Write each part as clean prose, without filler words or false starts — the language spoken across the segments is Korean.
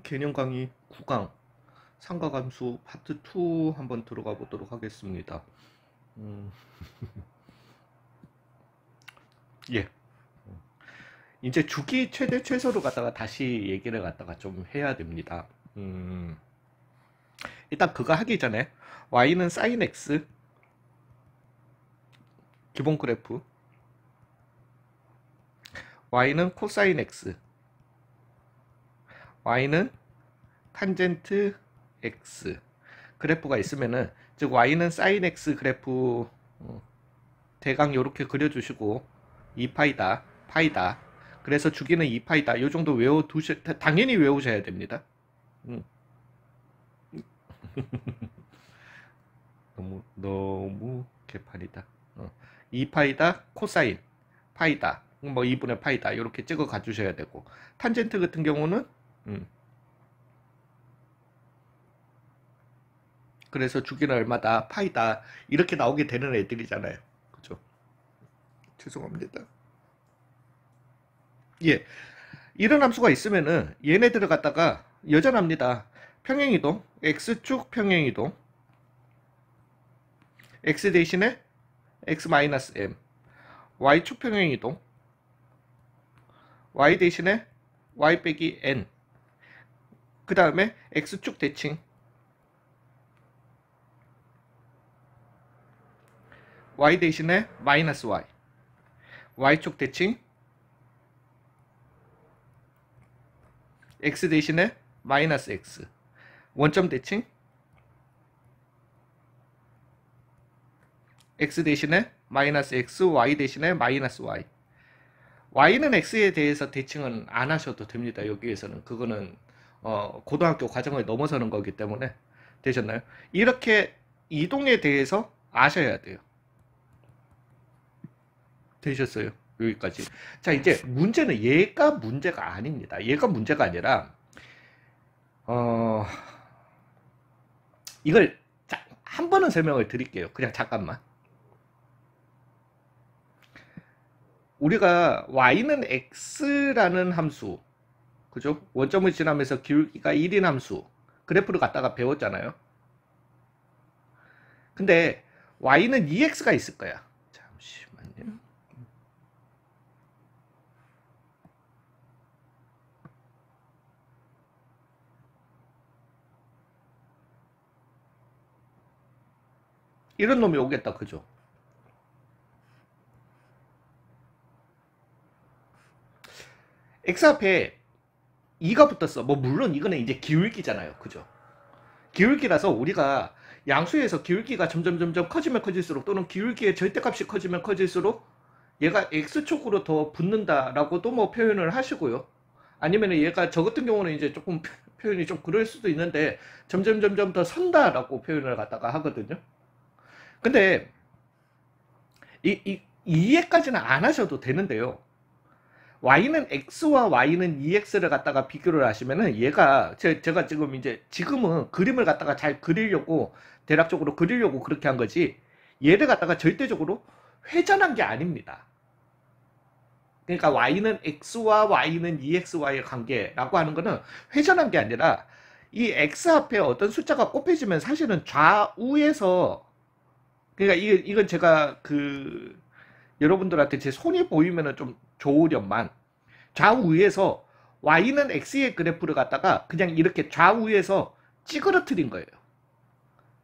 개념 강의 9강 상가감수 파트 2 한번 들어가 보도록 하겠습니다. 예. 이제 주기 최대 최소를 갖다가 다시 얘기를 갖다가 좀 해야 됩니다. 일단 그거 하기 전에 y는 sin x 기본 그래프, y는 코사인 x, y는 탄젠트 x 그래프가 있으면은, 즉 y는 sin x 그래프 대강 요렇게 그려주시고 2파이다 파이다, 그래서 주기는 2파이다, 요 정도 당연히 외우셔야 됩니다. 너무 개판이다. 2파이다 코사인 파이다 뭐 2분의 파이다 이렇게 찍어 가주셔야 되고, 탄젠트 같은 경우는 그래서 주기는 얼마다 파이다 이렇게 나오게 되는 애들이잖아요. 그죠? 죄송합니다. 예, 이런 함수가 있으면은 얘네들을 갖다가 여전합니다. 평행이동, x축 평행이동, x 대신에 x-m, y축 평행이동, y 대신에 y 빼기 n, 그 다음에 x축 대칭, y 대신에 마이너스 y, y축 대칭, x 대신에 마이너스 x, 원점 대칭, x 대신에 마이너스 x, y 대신에 마이너스 y. y는 x에 대해서 대칭은 안 하셔도 됩니다. 여기에서는 그거는 고등학교 과정을 넘어서는 거기 때문에. 되셨나요? 이렇게 이동에 대해서 아셔야 돼요. 되셨어요? 여기까지. 자, 이제 문제는 얘가 문제가 아닙니다. 얘가 문제가 아니라 이걸 한 번은 설명을 드릴게요. 그냥 잠깐만. 우리가 y는 x라는 함수, 그죠? 원점을 지나면서 기울기가 1인 함수 그래프를 갖다가 배웠잖아요. 근데 y는 2x가 있을 거야. 잠시만요. 이런 놈이 오겠다, 그죠? x 앞에 2가 붙었어. 뭐 물론 이거는 이제 기울기잖아요, 그죠? 기울기라서 우리가 양수에서 기울기가 점점 커지면 커질수록, 또는 기울기의 절대값이 커지면 커질수록 얘가 x축으로 더 붙는다라고도 뭐 표현을 하시고요. 아니면 얘가 저 같은 경우는 이제 조금 표현이 좀 그럴 수도 있는데 점점 더 선다라고 표현을 갖다가 하거든요. 근데 이해까지는 안 하셔도 되는데요. y는 x와 y는 2x를 갖다가 비교를 하시면은 얘가 제가 지금은 그림을 갖다가 잘 그리려고, 대략적으로 그리려고 그렇게 한 거지, 얘를 갖다가 절대적으로 회전한 게 아닙니다. 그러니까 y는 x와 y는 2x와의 관계라고 하는 거는 회전한 게 아니라, 이 x 앞에 어떤 숫자가 곱해지면 사실은 좌우에서, 그러니까 이건 제가 여러분들한테 제 손이 보이면은 좀 좋으련만, 좌우에서 y는 x의 그래프를 갖다가 그냥 이렇게 좌우에서 찌그러뜨린 거예요.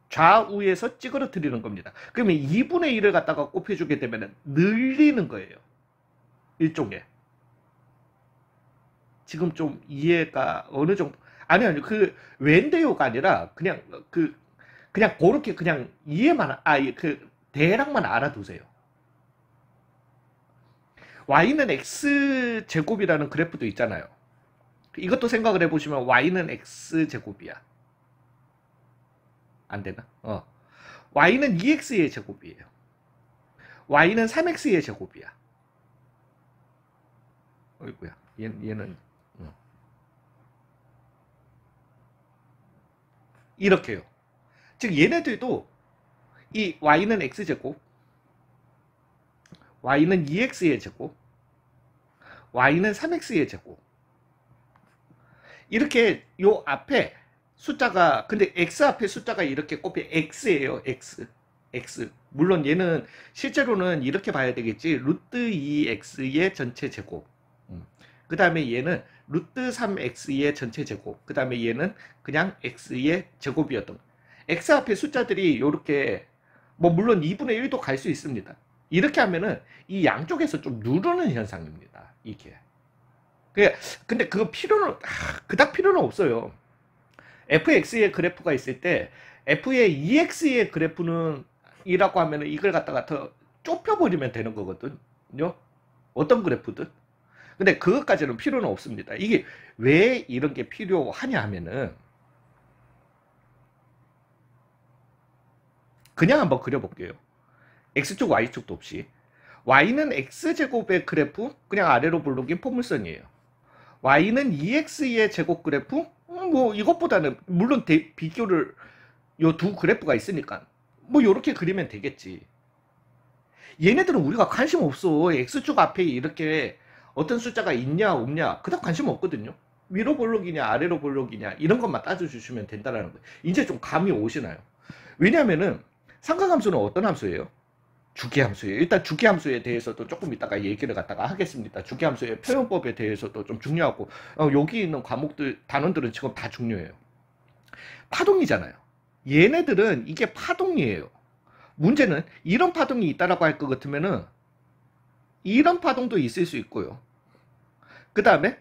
좌우에서 찌그러뜨리는 겁니다. 그러면 2분의 1을 갖다가 곱해주게 되면 늘리는 거예요. 일종의. 지금 좀 이해가 어느 정도, 아니요, 웬데요가 아니라 그냥 그렇게 그냥 이해만, 대략만 알아두세요. y는 x제곱이라는 그래프도 있잖아요. 이것도 생각을 해보시면 y는 x제곱이야. 안되나? y는 2x의 제곱이에요. y는 3x의 제곱이야. 어이구야, 얘는 이렇게요. 즉 얘네들도 이 y는 x제곱, y는 2x의 제곱, y는 3x의 제곱, 이렇게 요 앞에 숫자가, 근데 x 앞에 숫자가 이렇게 꼽혀 x예요. x. 물론 얘는 실제로는 이렇게 봐야 되겠지. 루트 2x의 전체 제곱. 그 다음에 얘는 루트 3x의 전체 제곱. 그 다음에 얘는 그냥 x의 제곱이었던. x 앞에 숫자들이 이렇게 뭐 물론 2분의 1도 갈 수 있습니다. 이렇게 하면은 이 양쪽에서 좀 누르는 현상입니다. 이게. 근데 그거 그닥 필요는 없어요. fx의 그래프가 있을 때 f의 2x의 그래프는 이라고 하면은 이걸 갖다가 더 좁혀버리면 되는 거거든요. 어떤 그래프든. 근데 그것까지는 필요는 없습니다. 이게 왜 이런 게 필요하냐 하면은 그냥 한번 그려볼게요. x축 y축도 없이. y는 x제곱의 그래프, 그냥 아래로 볼록인 포물선이에요. y는 2x의 제곱 그래프, 뭐 이것보다는 물론 비교를 요 두 그래프가 있으니까 뭐 요렇게 그리면 되겠지. 얘네들은 우리가 관심 없어. x축 앞에 이렇게 어떤 숫자가 있냐 없냐 그닥 관심 없거든요. 위로 볼록이냐 아래로 볼록이냐 이런 것만 따져주시면 된다는 거예요. 이제 좀 감이 오시나요? 왜냐하면은 삼각함수는 어떤 함수예요? 주기함수예요. 일단 주기함수에 대해서도 조금 이따가 얘기를 갖다가 하겠습니다. 주기함수의 표현법에 대해서도 좀 중요하고 여기 있는 과목들 단원들은 지금 다 중요해요. 파동이잖아요. 얘네들은 이게 파동이에요. 문제는 이런 파동이 있다라고 할 것 같으면은 이런 파동도 있을 수 있고요. 그 다음에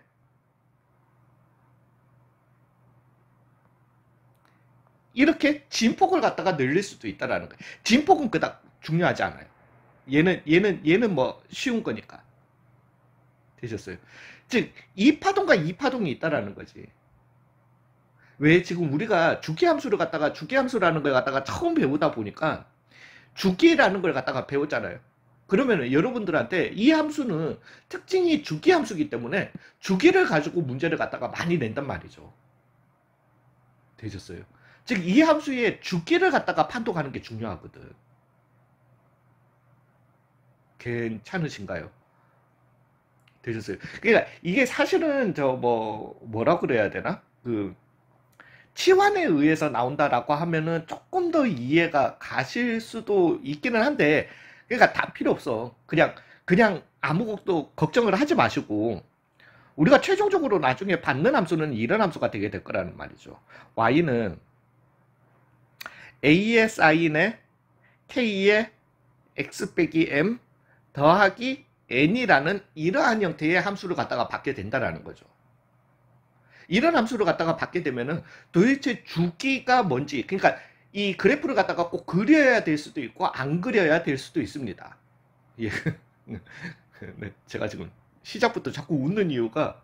이렇게 진폭을 갖다가 늘릴 수도 있다라는 거예요. 진폭은 그닥 중요하지 않아요. 얘는 뭐 쉬운 거니까. 되셨어요? 즉, 이 파동과 이 파동이 있다라는 거지. 왜 지금 우리가 주기함수를 갖다가 주기함수라는 걸 갖다가 처음 배우다 보니까 주기라는 걸 갖다가 배웠잖아요. 그러면 여러분들한테 이 함수는 특징이 주기함수이기 때문에 주기를 가지고 문제를 갖다가 많이 낸단 말이죠. 되셨어요? 즉, 이 함수의 주기를 갖다가 판독하는 게 중요하거든. 괜찮으신가요? 되셨어요? 그러니까 이게 사실은 뭐라 그래야 되나? 치환에 의해서 나온다라고 하면은 조금 더 이해가 가실 수도 있기는 한데, 그러니까 다 필요 없어. 그냥 아무것도 걱정을 하지 마시고, 우리가 최종적으로 나중에 받는 함수는 이런 함수가 되게 될 거라는 말이죠. y는 a의 sin에 k의 x 빼기 m 더하기 n이라는 이러한 형태의 함수를 갖다가 받게 된다라는 거죠. 이런 함수를 갖다가 받게 되면은 도대체 주기가 뭔지, 그러니까 이 그래프를 갖다가 꼭 그려야 될 수도 있고 안 그려야 될 수도 있습니다. 예. 네, 제가 지금 시작부터 자꾸 웃는 이유가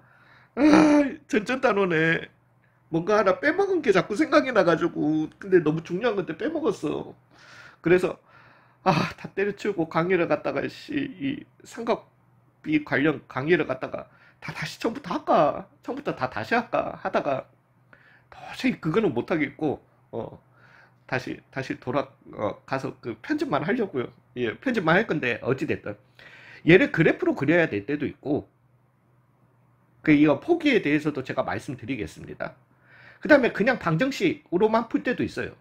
전전단원에 뭔가 하나 빼먹은 게 자꾸 생각이 나가지고, 근데 너무 중요한 건데 빼먹었어. 그래서 다 때려치우고 강의를 갖다가 이 삼각비 관련 강의를 갖다가 다시 처음부터 할까? 처음부터 다시 할까? 하다가 도저히 그거는 못 하겠고 다시 가서 그 편집만 하려고요. 예, 편집만 할 건데 어찌 됐든 얘를 그래프로 그려야 될 때도 있고, 이거 포기에 대해서도 제가 말씀드리겠습니다. 그 다음에 그냥 방정식으로만 풀 때도 있어요.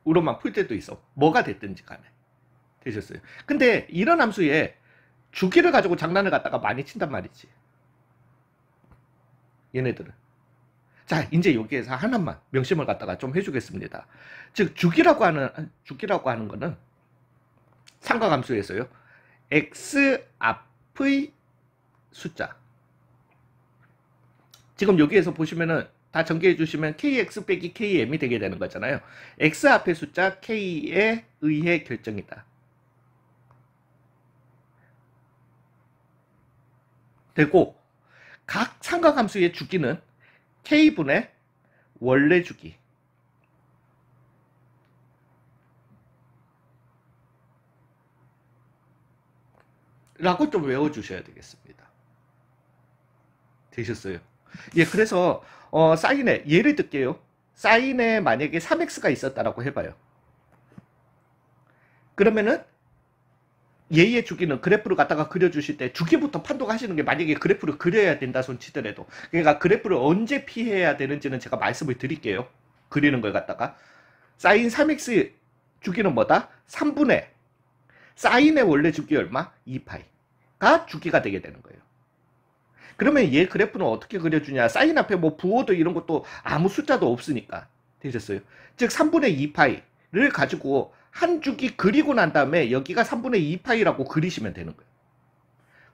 으로만 풀 때도 있어. 뭐가 됐든지 간에. 되셨어요? 근데 이런 함수에 주기를 가지고 장난을 갖다가 많이 친단 말이지. 얘네들은. 자, 이제 여기에서 하나만 명심을 갖다가 좀 해주겠습니다. 즉, 주기라고 하는 거는 삼각함수에서요. x 앞의 숫자. 지금 여기에서 보시면은 다 전개해 주시면 kx 빼기 km이 되게 되는 거잖아요. x 앞의 숫자 k에 의해 결정이다. 되고, 각 삼각함수의 주기는 k분의 원래 주기. 라고 좀 외워주셔야 되겠습니다. 되셨어요? 예, 그래서 사인에 예를 들게요. 사인에 만약에 3x가 있었다라고 해봐요. 그러면은 얘의 주기는 그래프를 갖다가 그려주실 때 주기부터 판독하시는 게 만약에 그래프를 그려야 된다 손 치더라도 그러니까 그래프를 언제 피해야 되는지는 제가 말씀을 드릴게요. 그리는 걸 갖다가 사인 3x 주기는 뭐다? 3분의 사인의 원래 주기 얼마? 2파이가 주기가 되게 되는 거예요. 그러면 얘 그래프는 어떻게 그려주냐? 사인 앞에 뭐 부호도 이런 것도 아무 숫자도 없으니까 되셨어요. 즉 3분의 2파이를 가지고 한 주기 그리고 난 다음에 여기가 3분의 2파이라고 그리시면 되는 거예요.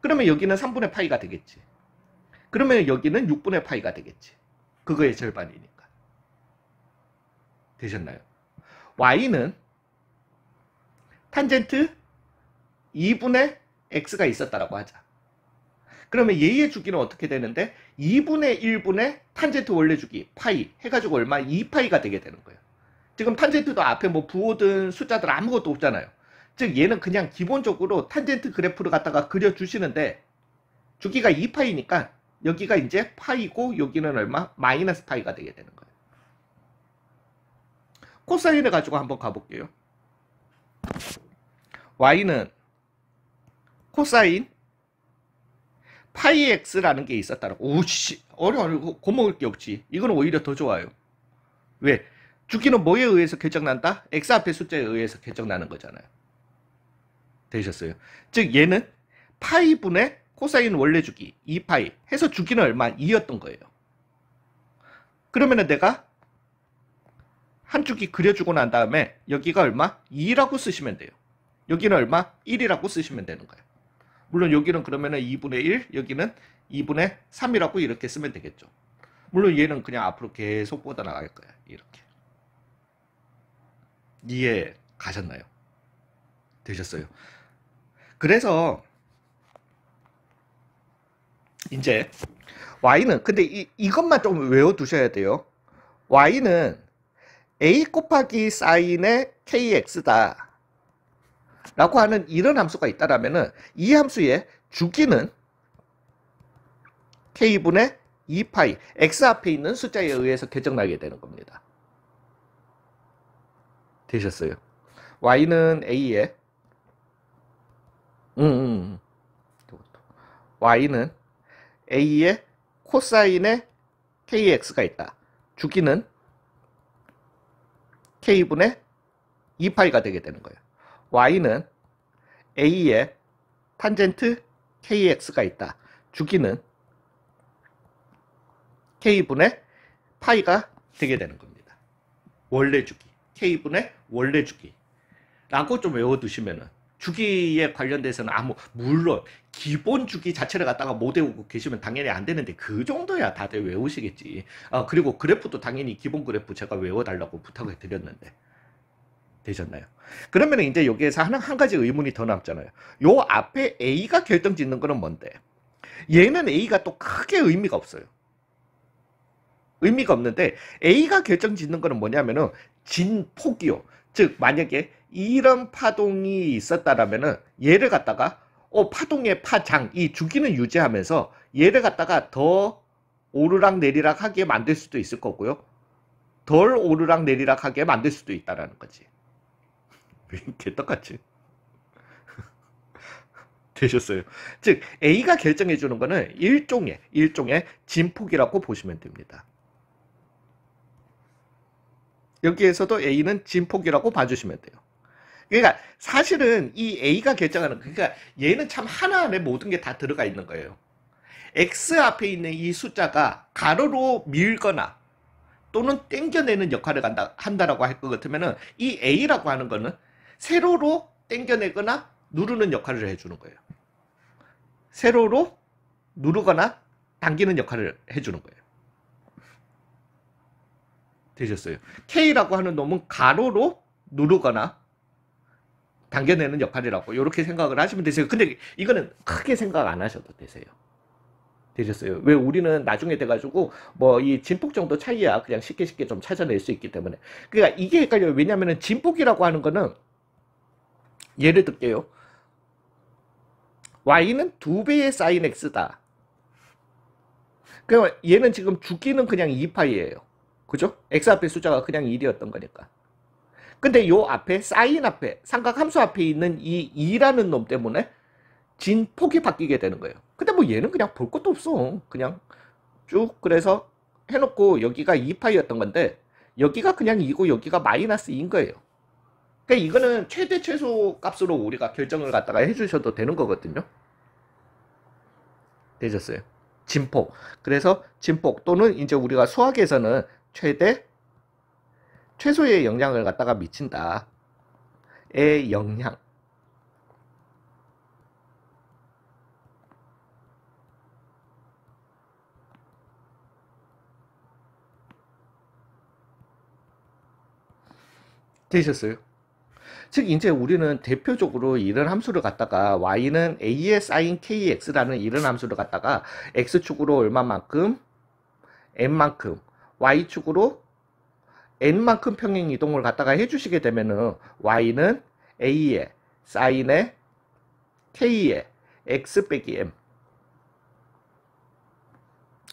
그러면 여기는 3분의 파이가 되겠지. 그러면 여기는 6분의 파이가 되겠지. 그거의 절반이니까. 되셨나요? y는 탄젠트 2분의 x가 있었다라고 하자. 그러면 얘의 주기는 어떻게 되는데 2분의 1분의 탄젠트 원래 주기 파이 해가지고 얼마? 2파이가 되게 되는 거예요. 지금 탄젠트도 앞에 뭐 부호든 숫자들 아무것도 없잖아요. 즉 얘는 그냥 기본적으로 탄젠트 그래프를 갖다가 그려주시는데 주기가 2파이니까 여기가 이제 파이고 여기는 얼마? 마이너스 파이가 되게 되는 거예요. 코사인을 가지고 한번 가볼게요. y는 코사인 파이 x라는 게 있었다라고. 오씨 어려워. 고먹을 게 없지. 이거는 오히려 더 좋아요. 왜? 주기는 뭐에 의해서 결정난다? x 앞에 숫자에 의해서 결정나는 거잖아요. 되셨어요? 즉 얘는 파이분의 코사인 원래 주기 2파이 해서 주기는 얼마? 2였던 거예요. 그러면은 내가 한 주기 그려주고 난 다음에 여기가 얼마? 2라고 쓰시면 돼요. 여기는 얼마? 1이라고 쓰시면 되는 거예요. 물론 여기는 그러면은 2분의 1, 여기는 2분의 3이라고 이렇게 쓰면 되겠죠. 물론 얘는 그냥 앞으로 계속 뻗어나갈 거야. 이렇게. 이해 가셨나요? 되셨어요? 그래서 이제 y는 근데 이것만 좀 외워두셔야 돼요. y는 a 곱하기 사인의 kx다 라고 하는 이런 함수가 있다라면은 이 함수의 주기는 k분의 2파이 x 앞에 있는 숫자에 의해서 결정나게 되는 겁니다. 되셨어요? y는 a에 y는 a의 코사인의 kx가 있다. 주기는 k분의 2파이가 되게 되는 거예요. y는 a의 탄젠트 kx가 있다. 주기는 k분의 파이가 되게 되는 겁니다. 원래 주기. k분의 원래 주기. 라고 좀 외워두시면은 주기에 관련돼서는 물론 기본 주기 자체를 갖다가 못 외우고 계시면 당연히 안 되는데 그 정도야 다들 외우시겠지. 그리고 그래프도 당연히 기본 그래프 제가 외워달라고 부탁을 드렸는데 되셨나요? 그러면 이제 여기에서 한 가지 의문이 더 남잖아요. 요 앞에 A가 결정 짓는 거는 뭔데? 얘는 A가 또 크게 의미가 없어요. 의미가 없는데 A가 결정 짓는 거는 뭐냐면은 진폭이요. 즉 만약에 이런 파동이 있었다라면은 얘를 갖다가 파동의 파장 이 주기는 유지하면서 얘를 갖다가 더 오르락 내리락 하게 만들 수도 있을 거고요. 덜 오르락 내리락 하게 만들 수도 있다라는 거지. 개떡같이 되셨어요. 즉 A가 결정해 주는 거는 일종의 진폭이라고 보시면 됩니다. 여기에서도 A는 진폭이라고 봐주시면 돼요. 그러니까 사실은 이 A가 결정하는 그러니까 얘는 참 하나 안에 모든 게 다 들어가 있는 거예요. X 앞에 있는 이 숫자가 가로로 밀거나 또는 땡겨내는 역할을 한다라고 할 것 같으면은 이 A라고 하는 거는 세로로 땡겨내거나 누르는 역할을 해주는 거예요. 세로로 누르거나 당기는 역할을 해주는 거예요. 되셨어요? K라고 하는 놈은 가로로 누르거나 당겨내는 역할이라고 이렇게 생각을 하시면 되세요. 근데 이거는 크게 생각 안 하셔도 되세요. 되셨어요? 왜 우리는 나중에 돼가지고 뭐 이 진폭 정도 차이야 그냥 쉽게 좀 찾아낼 수 있기 때문에 그러니까 이게 헷갈려요. 왜냐하면 진폭이라고 하는 거는 예를 들게요. y는 2배의 sin x다. 그럼 얘는 지금 주기는 그냥 2파이예요. 그죠? x 앞에 숫자가 그냥 1이었던 거니까. 근데 요 앞에 사인 앞에 삼각함수 앞에 있는 이 2라는 놈 때문에 진폭이 바뀌게 되는 거예요. 근데 뭐 얘는 그냥 볼 것도 없어. 그냥 쭉 그래서 해놓고 여기가 2파이였던 건데 여기가 그냥 2고 여기가 마이너스 2인 거예요. 그러니까 이거는 최대 최소 값으로 우리가 결정을 갖다가 해주셔도 되는 거거든요. 되셨어요? 진폭. 그래서 진폭 또는 이제 우리가 수학에서는 최대 최소의 영향을 갖다가 미친다. 의 영향. 되셨어요? 즉 이제 우리는 대표적으로 이런 함수를 갖다가 y는 a의 sin kx라는 이런 함수를 갖다가 x축으로 얼마만큼 n만큼 y축으로 n만큼 평행 이동을 갖다가 해주시게 되면은 y는 a의 sin의 k의 x 빼기 m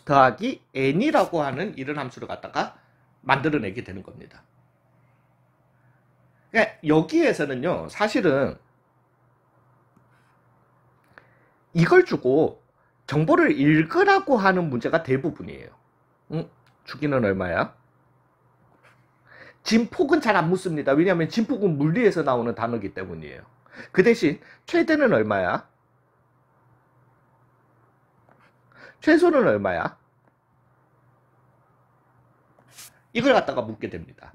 더하기 n이라고 하는 이런 함수를 갖다가 만들어내게 되는 겁니다. 그러니까 여기에서는요, 사실은 이걸 주고 정보를 읽으라고 하는 문제가 대부분이에요. 주기는 얼마야? 진폭은 잘 안 묻습니다. 왜냐하면 진폭은 물리에서 나오는 단어이기 때문이에요. 그 대신 최대는 얼마야? 최소는 얼마야? 이걸 갖다가 묻게 됩니다.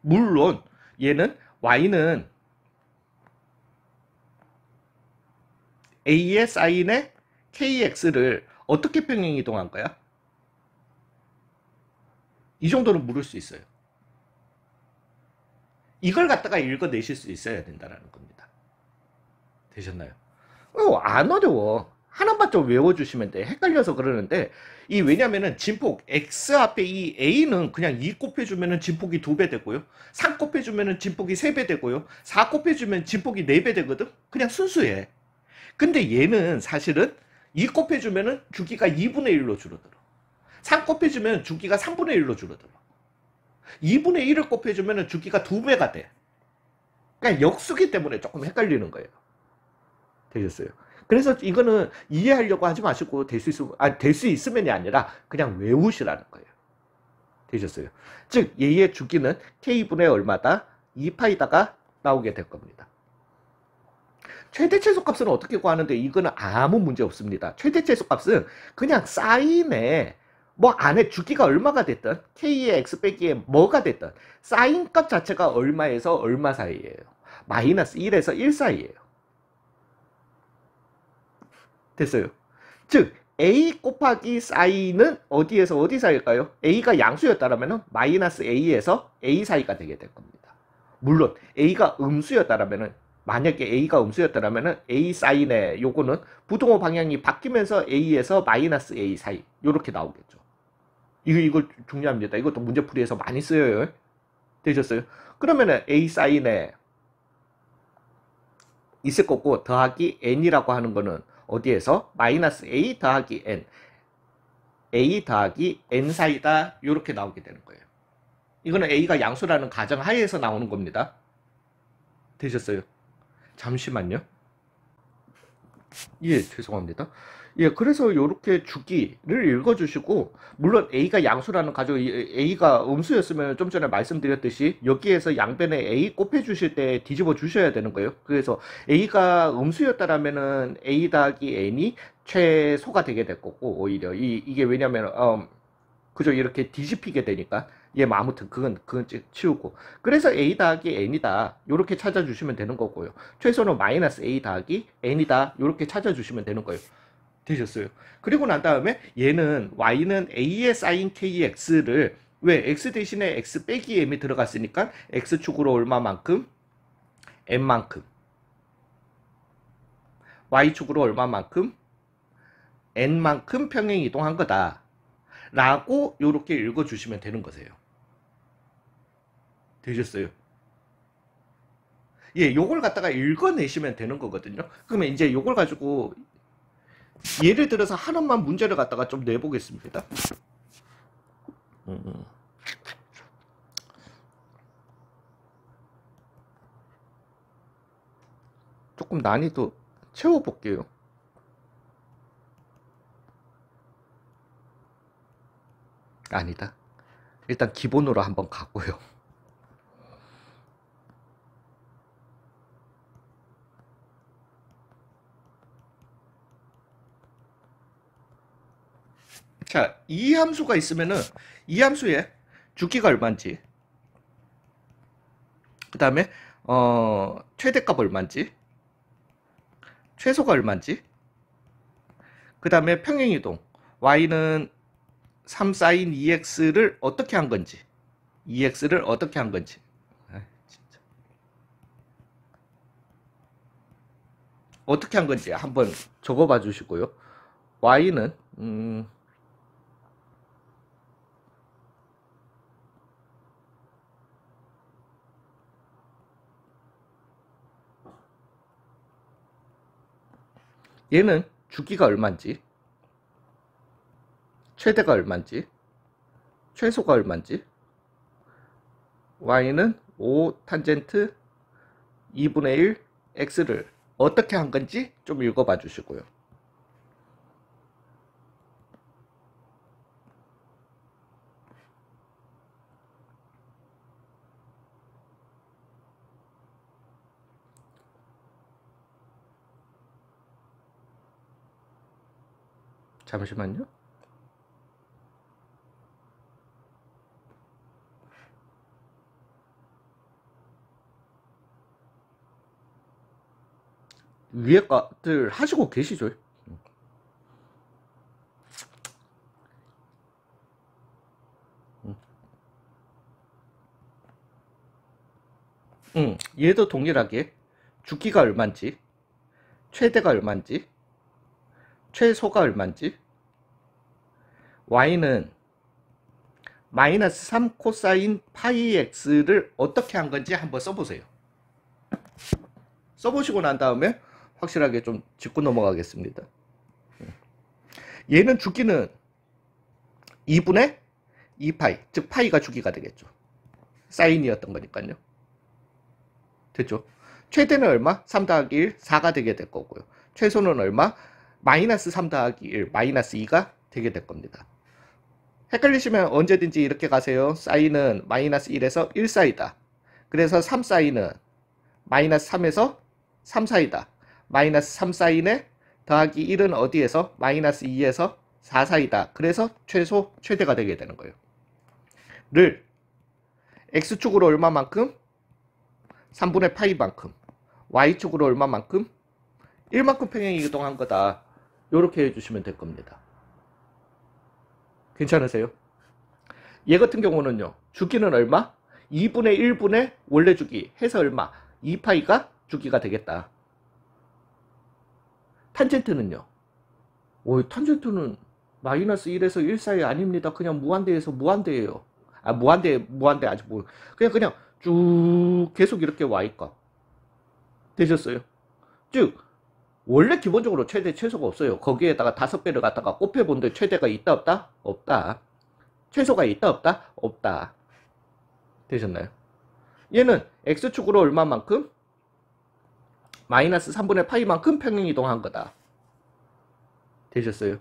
물론 얘는 y는 a의 sin의 kx를 어떻게 평행 이동한 거야? 이 정도는 물을 수 있어요. 이걸 갖다가 읽어내실 수 있어야 된다는 겁니다. 되셨나요? 안 어려워. 하나만 좀 외워주시면 돼. 헷갈려서 그러는데 왜냐면은 진폭 x 앞에 이 a는 그냥 2 곱해주면은 진폭이 2배 되고요. 3 곱해주면은 진폭이 3배 되고요. 4 곱해주면 진폭이 4배 되거든. 그냥 순수해. 근데 얘는 사실은 2 곱해주면은 주기가 2분의 1로 줄어들어. 3 곱해주면 주기가 3분의 1로 줄어들어. 2분의 1을 곱해주면 주기가 2배가 돼. 그러니까 역수기 때문에 조금 헷갈리는 거예요. 되셨어요? 그래서 이거는 이해하려고 하지 마시고 될 수 있으면이 아니라 그냥 외우시라는 거예요. 되셨어요? 즉 얘의 주기는 k분의 얼마다 2파이다가 나오게 될 겁니다. 최대 최소값은 어떻게 구하는데 이거는 아무 문제 없습니다. 최대 최소값은 그냥 사인에 뭐 안에 주기가 얼마가 됐든 k의 x 빼기에 뭐가 됐든 사인값 자체가 얼마에서 얼마 사이예요. 마이너스 1에서 1 사이예요. 됐어요. 즉 a 곱하기 사인은 어디에서 어디 사이일까요? a가 양수였다면 마이너스 a에서 a 사이가 되게 될 겁니다. 물론 a가 음수였다면 만약에 a가 음수였다면 a 사인의 요거는 부동호 방향이 바뀌면서 a에서 마이너스 a 사이 요렇게 나오겠죠. 이거 중요합니다. 이것도 문제풀이에서 많이 쓰여요. 되셨어요? 그러면은 a 사인에 있을 거고 더하기 n이라고 하는 거는 어디에서? 마이너스 a 더하기 n a 더하기 n 사이다 이렇게 나오게 되는 거예요. 이거는 a가 양수라는 가정 하에서 나오는 겁니다. 되셨어요? 잠시만요. 예, 죄송합니다. 예, 그래서 이렇게 주기를 읽어주시고 물론 a가 양수라는 가정 a가 음수였으면 좀 전에 말씀드렸듯이 여기에서 양변에 a 곱해주실 때 뒤집어 주셔야 되는 거예요. 그래서 a가 음수였다라면은 a 더하기 n이 최소가 되게 될 거고 오히려 이게 왜냐면 그죠 이렇게 뒤집히게 되니까 예, 뭐 아무튼 그건 치우고 그래서 a 더하기 n이다 요렇게 찾아주시면 되는 거고요. 최소는 마이너스 a 더하기 n이다 요렇게 찾아주시면 되는 거예요. 되셨어요. 그리고 난 다음에 얘는 y는 a의 sin kx를 왜 x 대신에 x 빼기 m이 들어갔으니까 x축으로 얼마만큼 n만큼 y축으로 얼마만큼 n만큼 평행 이동한 거다 라고 요렇게 읽어주시면 되는 거세요. 되셨어요? 예, 요걸 갖다가 읽어내시면 되는 거거든요. 그러면 이제 요걸 가지고 예를 들어서 하나만 문제를 갖다가 좀 내보겠습니다. 조금 난이도 채워볼게요. 아니다. 일단 기본으로 한번 가고요. 자, 이 함수가 있으면은 이 함수의 주기가 얼마인지, 그 다음에 최대값 얼마인지, 최소가 얼마인지, 그 다음에 평행이동 y는 3 sin 2x를 어떻게 한 건지, 2x를 어떻게 한 건지, 진짜. 어떻게 한 건지 한번 적어봐 주시고요. y는 얘는 주기가 얼마인지, 최대가 얼마인지, 최소가 얼마인지, y는 5 탄젠트 2분의 1 x를 어떻게 한 건지 좀 읽어봐 주시고요. 잠시만요. 위에 것들 하시고 계시죠? 얘도 동일하게 주기가 얼마인지, 최대가 얼마인지, 최소가 얼마인지, y는 마이너스 3 코사인 파이 x를 어떻게 한 건지 한번 써보세요. 써보시고 난 다음에 확실하게 좀 짚고 넘어가겠습니다. 얘는 주기는 2분의 2파이, 즉 파이가 주기가 되겠죠. 사인이었던 거니까요. 됐죠? 최대는 얼마? 3 더하기 1, 4가 되게 될 거고요. 최소는 얼마? 마이너스 3 더하기 1, 마이너스 2가 되게 될 겁니다. 헷갈리시면 언제든지 이렇게 가세요. 사인은 마이너스 1에서 1 사이다. 그래서 3 사인은 마이너스 3에서 3 사이다. 마이너스 3 사인에 더하기 1은 어디에서? 마이너스 2에서 4 사이다. 그래서 최소, 최대가 되게 되는 거예요. 를 x축으로 얼마만큼? 3분의 파이만큼. y축으로 얼마만큼? 1만큼 평행 이동한 거다. 이렇게 해주시면 될 겁니다. 괜찮으세요? 얘 같은 경우는요. 주기는 얼마? 2분의 1분의 원래 주기 해서 얼마? 2파이가 주기가 되겠다. 탄젠트는요. 탄젠트는 마이너스 1에서 1 사이 아닙니다. 그냥 무한대에서 무한대예요. 무한대 아직 뭐 그냥 쭉 계속 이렇게 와있고 되셨어요? 즉 원래 기본적으로 최대 최소가 없어요. 거기에다가 5배를 갖다가 곱해본데 최대가 있다 없다? 없다. 최소가 있다 없다? 없다. 되셨나요? 얘는 x축으로 얼마만큼? 마이너스 3분의 파이만큼 평행이동한 거다. 되셨어요?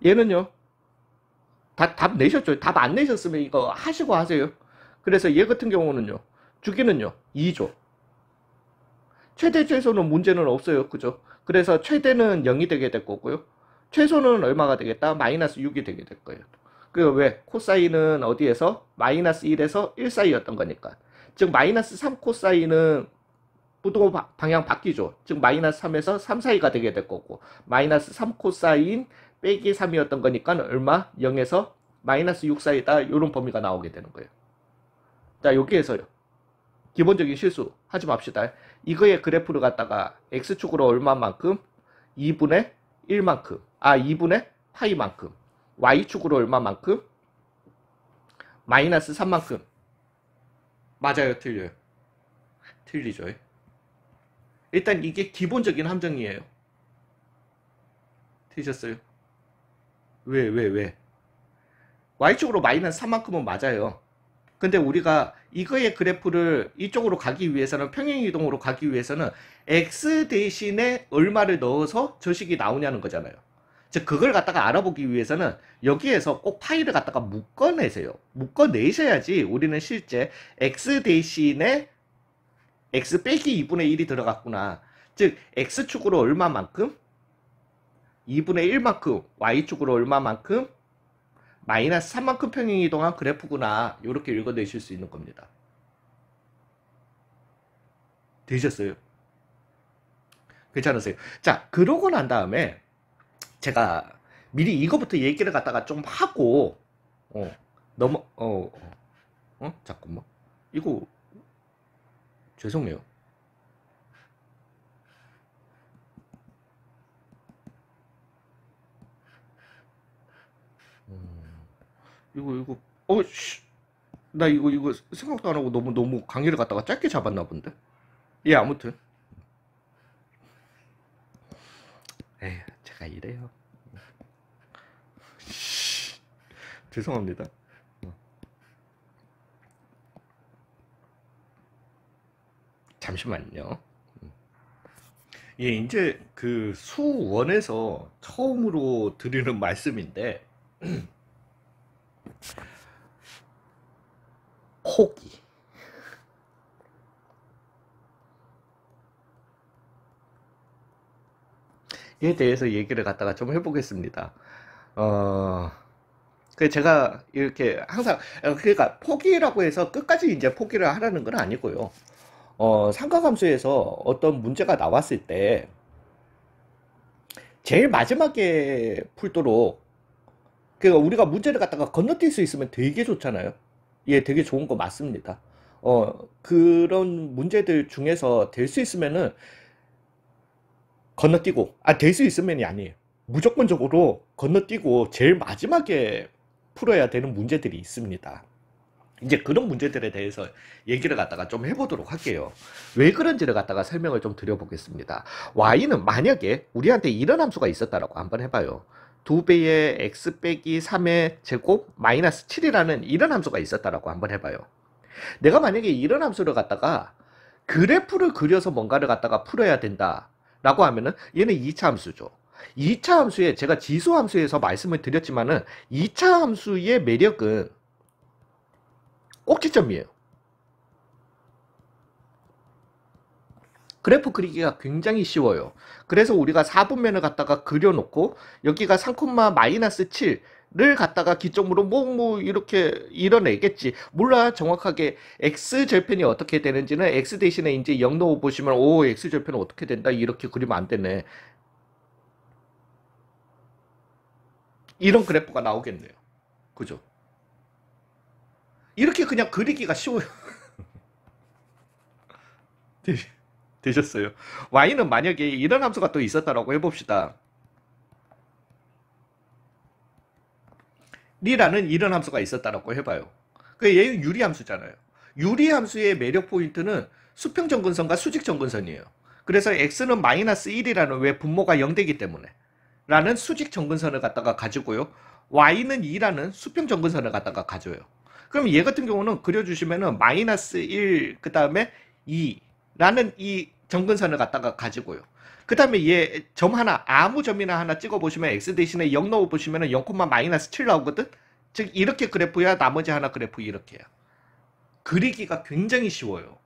얘는요. 답 내셨죠? 답 안 내셨으면 이거 하시고 하세요. 그래서 얘 같은 경우는요. 주기는요. 2죠. 최대 최소는 문제는 없어요. 그죠? 그래서 최대는 0이 되게 될 거고요. 최소는 얼마가 되겠다? 마이너스 6이 되게 될 거예요. 그 왜? 코사인은 어디에서? 마이너스 1에서 1 사이였던 거니까. 즉 마이너스 3 코사인은 부동 방향 바뀌죠. 즉 마이너스 3에서 3 사이가 되게 될 거고 마이너스 3 코사인 빼기 3이었던 거니까 얼마? 0에서 마이너스 6 사이다. 이런 범위가 나오게 되는 거예요. 자, 여기에서요. 기본적인 실수 하지 맙시다. 이거의 그래프를 갖다가 x축으로 얼마만큼? 2분의 1만큼. 2분의 파이만큼. y축으로 얼마만큼? 마이너스 3만큼. 맞아요, 틀려요? 틀리죠. 일단 이게 기본적인 함정이에요. 틀리셨어요? 왜? y축으로 마이너스 3만큼은 맞아요. 근데 우리가 이거의 그래프를 이쪽으로 가기 위해서는 평행이동으로 가기 위해서는 x 대신에 얼마를 넣어서 저 식이 나오냐는 거잖아요. 즉 그걸 갖다가 알아보기 위해서는 여기에서 꼭 파이를 갖다가 묶어내세요. 묶어내셔야지 우리는 실제 x 대신에 x 빼기 2분의 1이 들어갔구나. 즉 x축으로 얼마만큼 2분의 1만큼 y축으로 얼마만큼 마이너스 3만큼 평행이동한 그래프구나. 이렇게 읽어내실 수 있는 겁니다. 되셨어요? 괜찮으세요? 자, 그러고 난 다음에 제가 미리 이거부터 얘기를 갖다가 좀 하고 잠깐만. 이거 죄송해요. 이거 나 이거 생각도 안 하고 너무 강의를 갖다가 짧게 잡았나 본데. 예, 아무튼 제가 이래요. 죄송합니다. 잠시만요. 예, 이제 그 수원에서 처음으로 드리는 말씀인데 포기에 대해서 얘기를 갖다가 좀 해보겠습니다. 제가 이렇게 항상 그러니까 포기라고 해서 끝까지 이제 포기를 하라는 건 아니고요. 삼각함수에서 어떤 문제가 나왔을 때 제일 마지막에 풀도록 그러니까 우리가 문제를 갖다가 건너뛸 수 있으면 되게 좋잖아요. 예, 되게 좋은 거 맞습니다. 그런 문제들 중에서 될 수 있으면은 건너뛰고, 될 수 있으면이 아니에요. 무조건적으로 건너뛰고 제일 마지막에 풀어야 되는 문제들이 있습니다. 이제 그런 문제들에 대해서 얘기를 갖다가 좀 해보도록 할게요. 왜 그런지를 갖다가 설명을 좀 드려보겠습니다. y는 만약에 우리한테 이런 함수가 있었다라고 한번 해봐요. 2배의 x 빼기 3의 제곱 마이너스 7이라는 이런 함수가 있었다라고 한번 해봐요. 내가 만약에 이런 함수를 갖다가 그래프를 그려서 뭔가를 갖다가 풀어야 된다 라고 하면은 얘는 2차 함수죠. 2차 함수에 제가 지수 함수에서 말씀을 드렸지만은 2차 함수의 매력은 꼭지점이에요. 그래프 그리기가 굉장히 쉬워요. 그래서 우리가 4분면을 갖다가 그려놓고 여기가 3, 마이너스 7를 갖다가 기점으로 이렇게 이뤄내겠지. 몰라 정확하게 x절편이 어떻게 되는지는 x 대신에 이제 0 넣어보시면 x절편은 어떻게 된다 이렇게 그리면 안 되네. 이런 그래프가 나오겠네요. 그죠? 이렇게 그냥 그리기가 쉬워요. 되셨어요? y는 만약에 이런 함수가 또 있었다라고 해봅시다. 리라는 이런 함수가 있었다라고 해봐요. 얘는 유리함수잖아요. 유리함수의 매력 포인트는 수평정근선과 수직정근선이에요. 그래서 x는 마이너스 1이라는 왜 분모가 0되기 때문에 라는 수직정근선을 갖다가 가지고요. y는 2라는 수평정근선을 갖다가 가져요. 그럼 얘 같은 경우는 그려주시면은 마이너스 1, 그 다음에 2라는 이 정근선을 갖다가 가지고요. 그 다음에 얘 점 하나, 아무 점이나 하나 찍어보시면 x 대신에 0 넣어보시면은 0, 마이너스 7 나오거든? 즉, 이렇게 그래프야, 나머지 하나 그래프 이렇게야. 그리기가 굉장히 쉬워요.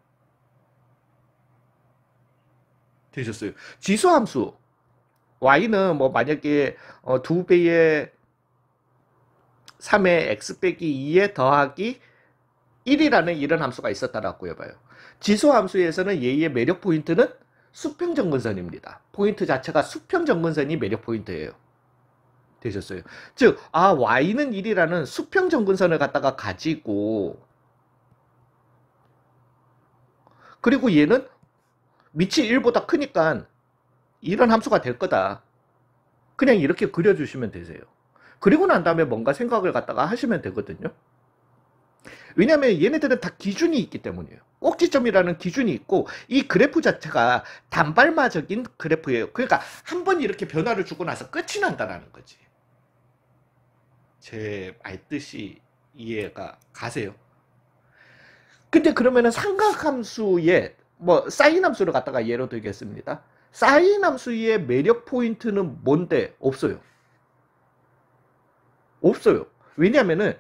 되셨어요? 지수함수. y는 뭐 만약에 2배의 3의 x 빼기 2에 더하기 1이라는 이런 함수가 있었다라고 해봐요. 지수함수에서는 얘의 매력 포인트는 수평정근선입니다. 포인트 자체가 수평정근선이 매력 포인트예요. 되셨어요? 즉, y는 1이라는 수평정근선을 갖다가 가지고 그리고 얘는 밑이 1보다 크니까 이런 함수가 될 거다. 그냥 이렇게 그려주시면 되세요. 그리고 난 다음에 뭔가 생각을 갖다가 하시면 되거든요. 왜냐하면 얘네들은 다 기준이 있기 때문이에요. 꼭지점이라는 기준이 있고 이 그래프 자체가 단발마적인 그래프예요. 그러니까 한번 이렇게 변화를 주고 나서 끝이 난다는 거지. 제 말 뜻이 이해가 가세요? 근데 그러면은 삼각함수의 뭐 사인 함수를 갖다가 예로 들겠습니다. 사인 함수의 매력 포인트는 뭔데? 없어요. 없어요. 왜냐하면은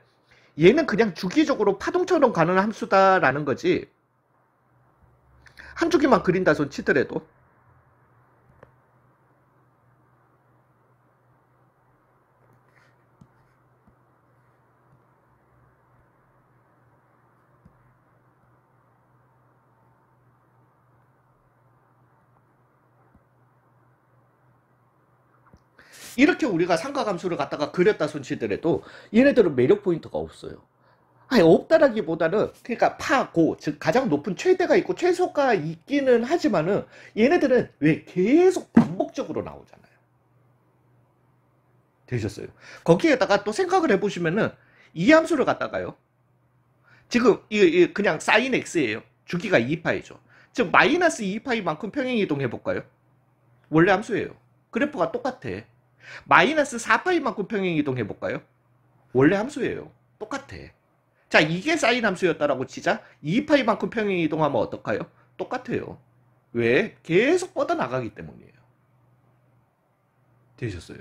얘는 그냥 주기적으로 파동처럼 가는 함수다라는 거지. 한 주기만 그린다 손 치더라도. 이렇게 우리가 삼각함수를 갖다가 그렸다 손치더라도 얘네들은 매력 포인트가 없어요. 아니 없다라기보다는 그러니까 파고 즉 가장 높은 최대가 있고 최소가 있기는 하지만은 얘네들은 왜 계속 반복적으로 나오잖아요. 되셨어요? 거기에다가 또 생각을 해보시면은 이 함수를 갖다가요. 지금 이 그냥 사인 x예요. 주기가 2파이죠. 즉 마이너스 2파이만큼 평행이동 해볼까요? 원래 함수예요. 그래프가 똑같아. 마이너스 4파이만큼 평행이동 해볼까요? 원래 함수예요. 똑같아. 자, 이게 사인 함수였다라고 치자. 2파이만큼 평행이동하면 어떨까요? 똑같아요. 왜? 계속 뻗어나가기 때문이에요. 되셨어요?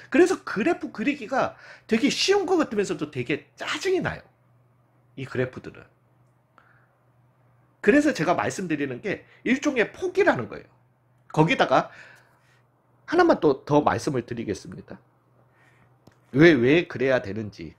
그래서 그래프 그리기가 되게 쉬운 것 같으면서도 되게 짜증이 나요. 이 그래프들은. 그래서 제가 말씀드리는 게 일종의 포기라는 거예요. 거기다가 하나만 또 더 말씀을 드리겠습니다. 왜 그래야 되는지.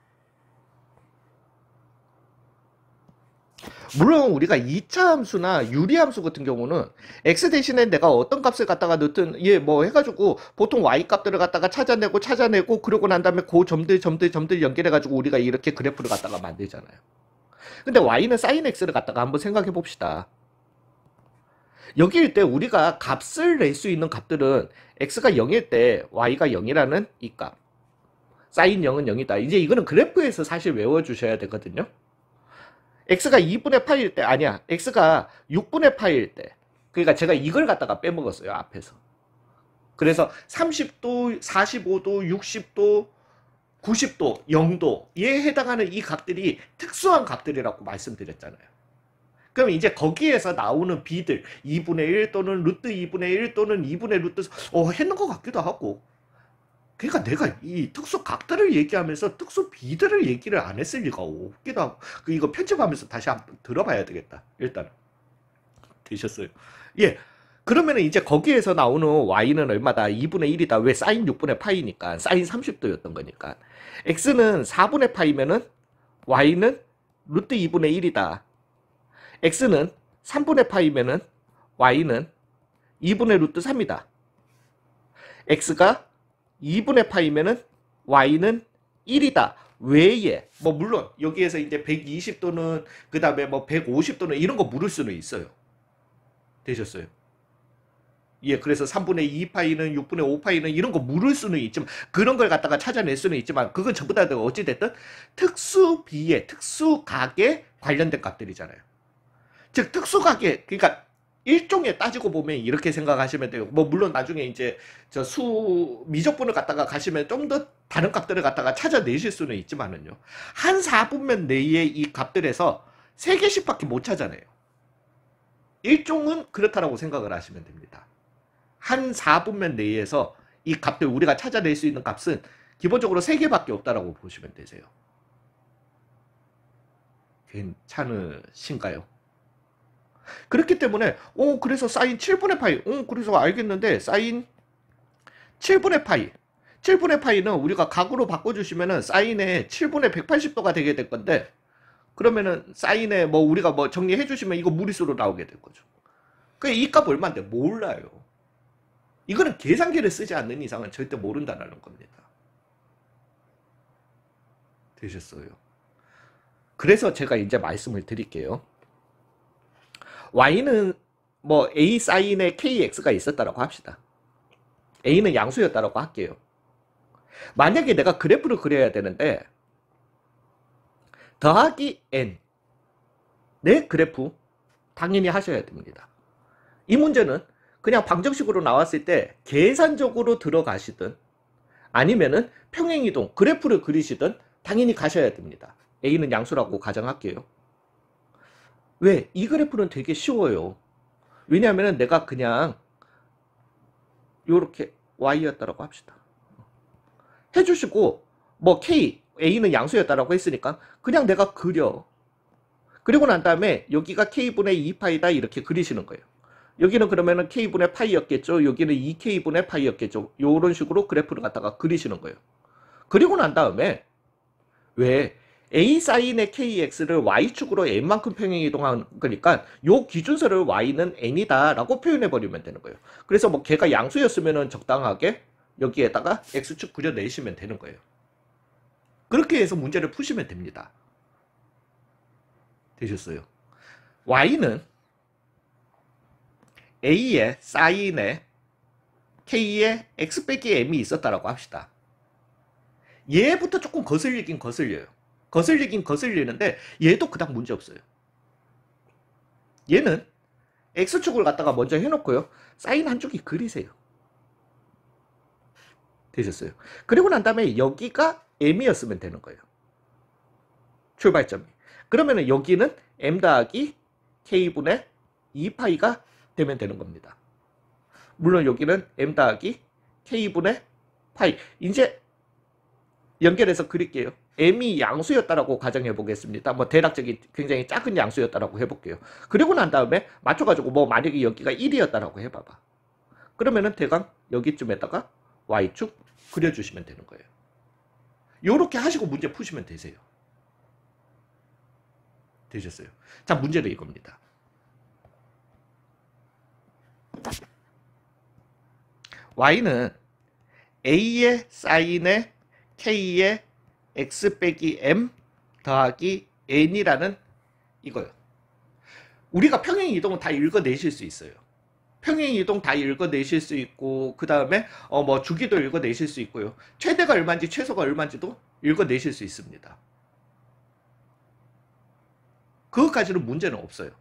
물론 우리가 2차 함수나 유리함수 같은 경우는 x 대신에 내가 어떤 값을 갖다가 넣든 얘 뭐 해가지고 보통 y 값들을 갖다가 찾아내고 그러고 난 다음에 그 점들 연결해가지고 우리가 이렇게 그래프를 갖다가 만들잖아요. 근데 y는 sin x를 갖다가 한번 생각해 봅시다. 여기일 때 우리가 값을 낼 수 있는 값들은 x가 0일 때 y가 0이라는 이 값, sin 0은 0이다. 이제 이거는 그래프에서 사실 외워주셔야 되거든요. x가 2분의 파일 때 아니야. x가 6분의 파일 때. 그러니까 제가 이걸 갖다가 빼먹었어요. 앞에서. 그래서 30도, 45도, 60도, 90도, 0도 에 해당하는 이 값들이 특수한 값들이라고 말씀드렸잖아요. 그럼 이제 거기에서 나오는 b들 2분의 1 또는 루트 2분의 1 또는 2분의 루트 했는 것 같기도 하고 그러니까 내가 이 특수 각들을 얘기하면서 특수 비들을 얘기를 안 했을 리가 없기도 하고 이거 편집하면서 다시 한번 들어봐야 되겠다. 일단 되셨어요. 예. 그러면 이제 거기에서 나오는 y는 얼마다? 2분의 1이다. 왜? 사인 6분의 파이니까. 사인 30도였던 거니까. x는 4분의 파이면은 y는 루트 2분의 1이다. x는 3분의 파이면은 y는 2분의 루트 3이다. x가 2분의 파이면은 y는 1이다. 왜에? 뭐 물론 여기에서 이제 120도는 그 다음에 뭐 150도는 이런 거 물을 수는 있어요. 되셨어요? 예, 그래서 3분의 2파이는 6분의 5파이는 이런 거 물을 수는 있지만 그런 걸 갖다가 찾아낼 수는 있지만 그건 전부 다 어찌됐든 특수비의 특수각에 관련된 값들이잖아요. 즉 특수각에 그러니까 일종의 따지고 보면 이렇게 생각하시면 돼요. 뭐 물론 나중에 이제 저 미적분을 갖다가 가시면 좀 더 다른 값들을 갖다가 찾아내실 수는 있지만은요. 한 4분면 내의 이 값들에서 3개씩밖에 못 찾아내요. 일종은 그렇다라고 생각을 하시면 됩니다. 한 4분면 내에서 이 값들 우리가 찾아낼 수 있는 값은 기본적으로 3개밖에 없다라고 보시면 되세요. 괜찮으신가요? 그렇기 때문에 그래서 사인 7분의 파이 그래서 알겠는데 사인 7분의 파이 7분의 파이는 우리가 각으로 바꿔주시면은 사인의 7분의 180도가 되게 될 건데 그러면은 사인에 뭐 우리가 뭐 정리해 주시면 이거 무리수로 나오게 될 거죠. 그러니까 이 값 얼마인데 몰라요. 이거는 계산기를 쓰지 않는 이상은 절대 모른다는 겁니다. 되셨어요? 그래서 제가 이제 말씀을 드릴게요. y는 뭐 a 사인의 kx가 있었다라고 합시다. a는 양수였다라고 할게요. 만약에 내가 그래프를 그려야 되는데 더하기 n 내 그래프 당연히 하셔야 됩니다. 이 문제는 그냥 방정식으로 나왔을 때 계산적으로 들어가시든 아니면은 평행이동 그래프를 그리시든 당연히 가셔야 됩니다. a는 양수라고 가정할게요. 왜? 이 그래프는 되게 쉬워요. 왜냐하면 내가 그냥 요렇게 y였다라고 합시다. 해주시고 뭐 k, a는 양수였다라고 했으니까 그냥 내가 그려. 그리고 난 다음에 여기가 k분의 2파이다 이렇게 그리시는 거예요. 여기는 그러면은 k분의 파이였겠죠. 여기는 2k분의 파이였겠죠. 요런 식으로 그래프를 갖다가 그리시는 거예요. 그리고 난 다음에 왜 a 사인의 kx를 y축으로 n만큼 평행 이동한 거니까 요 기준선을 y는 n이다 라고 표현해 버리면 되는 거예요. 그래서 뭐 걔가 양수였으면 적당하게 여기에다가 x축 그려내시면 되는 거예요. 그렇게 해서 문제를 푸시면 됩니다. 되셨어요? y는 a의 사인에 k의 x 빼기 m이 있었다라고 합시다. 얘부터 조금 거슬리긴 거슬려요. 거슬리긴 거슬리는데 얘도 그닥 문제 없어요. 얘는 x축을 갖다가 먼저 해놓고요. 사인 한쪽이 그리세요. 되셨어요? 그리고 난 다음에 여기가 m이었으면 되는 거예요. 출발점이. 그러면은 여기는 m 더하기 k분의 2파이가 되면 되는 겁니다. 물론 여기는 m 더하기 k분의 파이. 이제 연결해서 그릴게요. m이 양수였다라고 가정해 보겠습니다. 뭐 대략적인 굉장히 작은 양수였다라고 해볼게요. 그리고 난 다음에 맞춰가지고 뭐 만약에 여기가 1이었다라고 해봐봐. 그러면은 대강 여기쯤에다가 y축 그려주시면 되는 거예요. 요렇게 하시고 문제 푸시면 되세요. 되셨어요? 자, 문제는 이겁니다. y는 a의 사인에 k의 x 빼기 m 더하기 n이라는 이거요. 우리가 평행 이동은 다 읽어내실 수 있어요. 평행 이동 다 읽어내실 수 있고 그 다음에 뭐 주기도 읽어내실 수 있고요. 최대가 얼마인지 최소가 얼마인지도 읽어내실 수 있습니다. 그것까지는 문제는 없어요.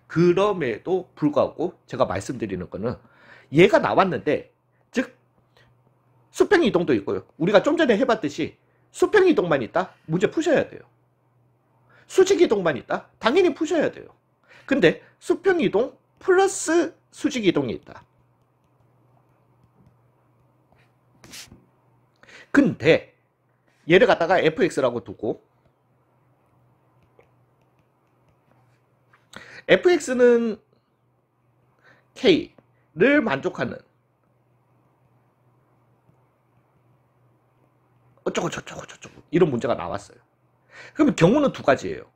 그럼에도 불구하고 제가 말씀드리는 거는 얘가 나왔는데 즉 수평 이동도 있고요. 우리가 좀 전에 해봤듯이 수평 이동만 있다? 문제 푸셔야 돼요. 수직 이동만 있다? 당연히 푸셔야 돼요. 근데 수평 이동 플러스 수직 이동이 있다. 근데 얘를 갖다가 fx라고 두고 fx는 k를 만족하는 어쩌고 저쩌고 저쩌고 이런 문제가 나왔어요. 그러면 경우는 두 가지예요.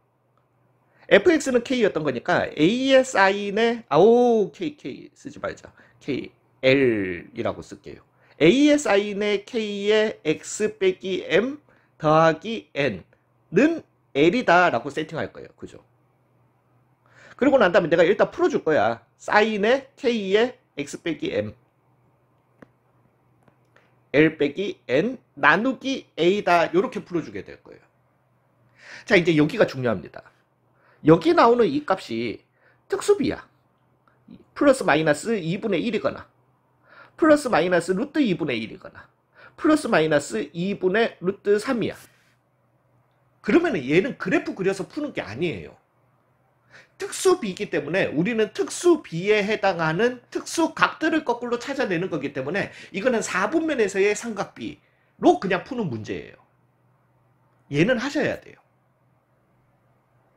fx는 k였던 거니까 a의 사인에 k 쓰지 말자. kl이라고 쓸게요. a의 사인에 k의 x 빼기 m 더하기 n는 l이다 라고 세팅할 거예요. 그죠? 그리고 난 다음에 내가 일단 풀어줄 거야. 사인에 k의 x 빼기 m l 빼기 n 나누기 a다 이렇게 풀어주게 될 거예요. 자, 이제 여기가 중요합니다. 여기 나오는 이 값이 특수비야. 플러스 마이너스 2분의 1이거나 플러스 마이너스 루트 2분의 1이거나 플러스 마이너스 2분의 루트 3이야. 그러면 얘는 그래프 그려서 푸는 게 아니에요. 특수비이기 때문에 우리는 특수비에 해당하는 특수각들을 거꾸로 찾아내는 거기 때문에 이거는 4분면에서의 삼각비로 그냥 푸는 문제예요. 얘는 하셔야 돼요.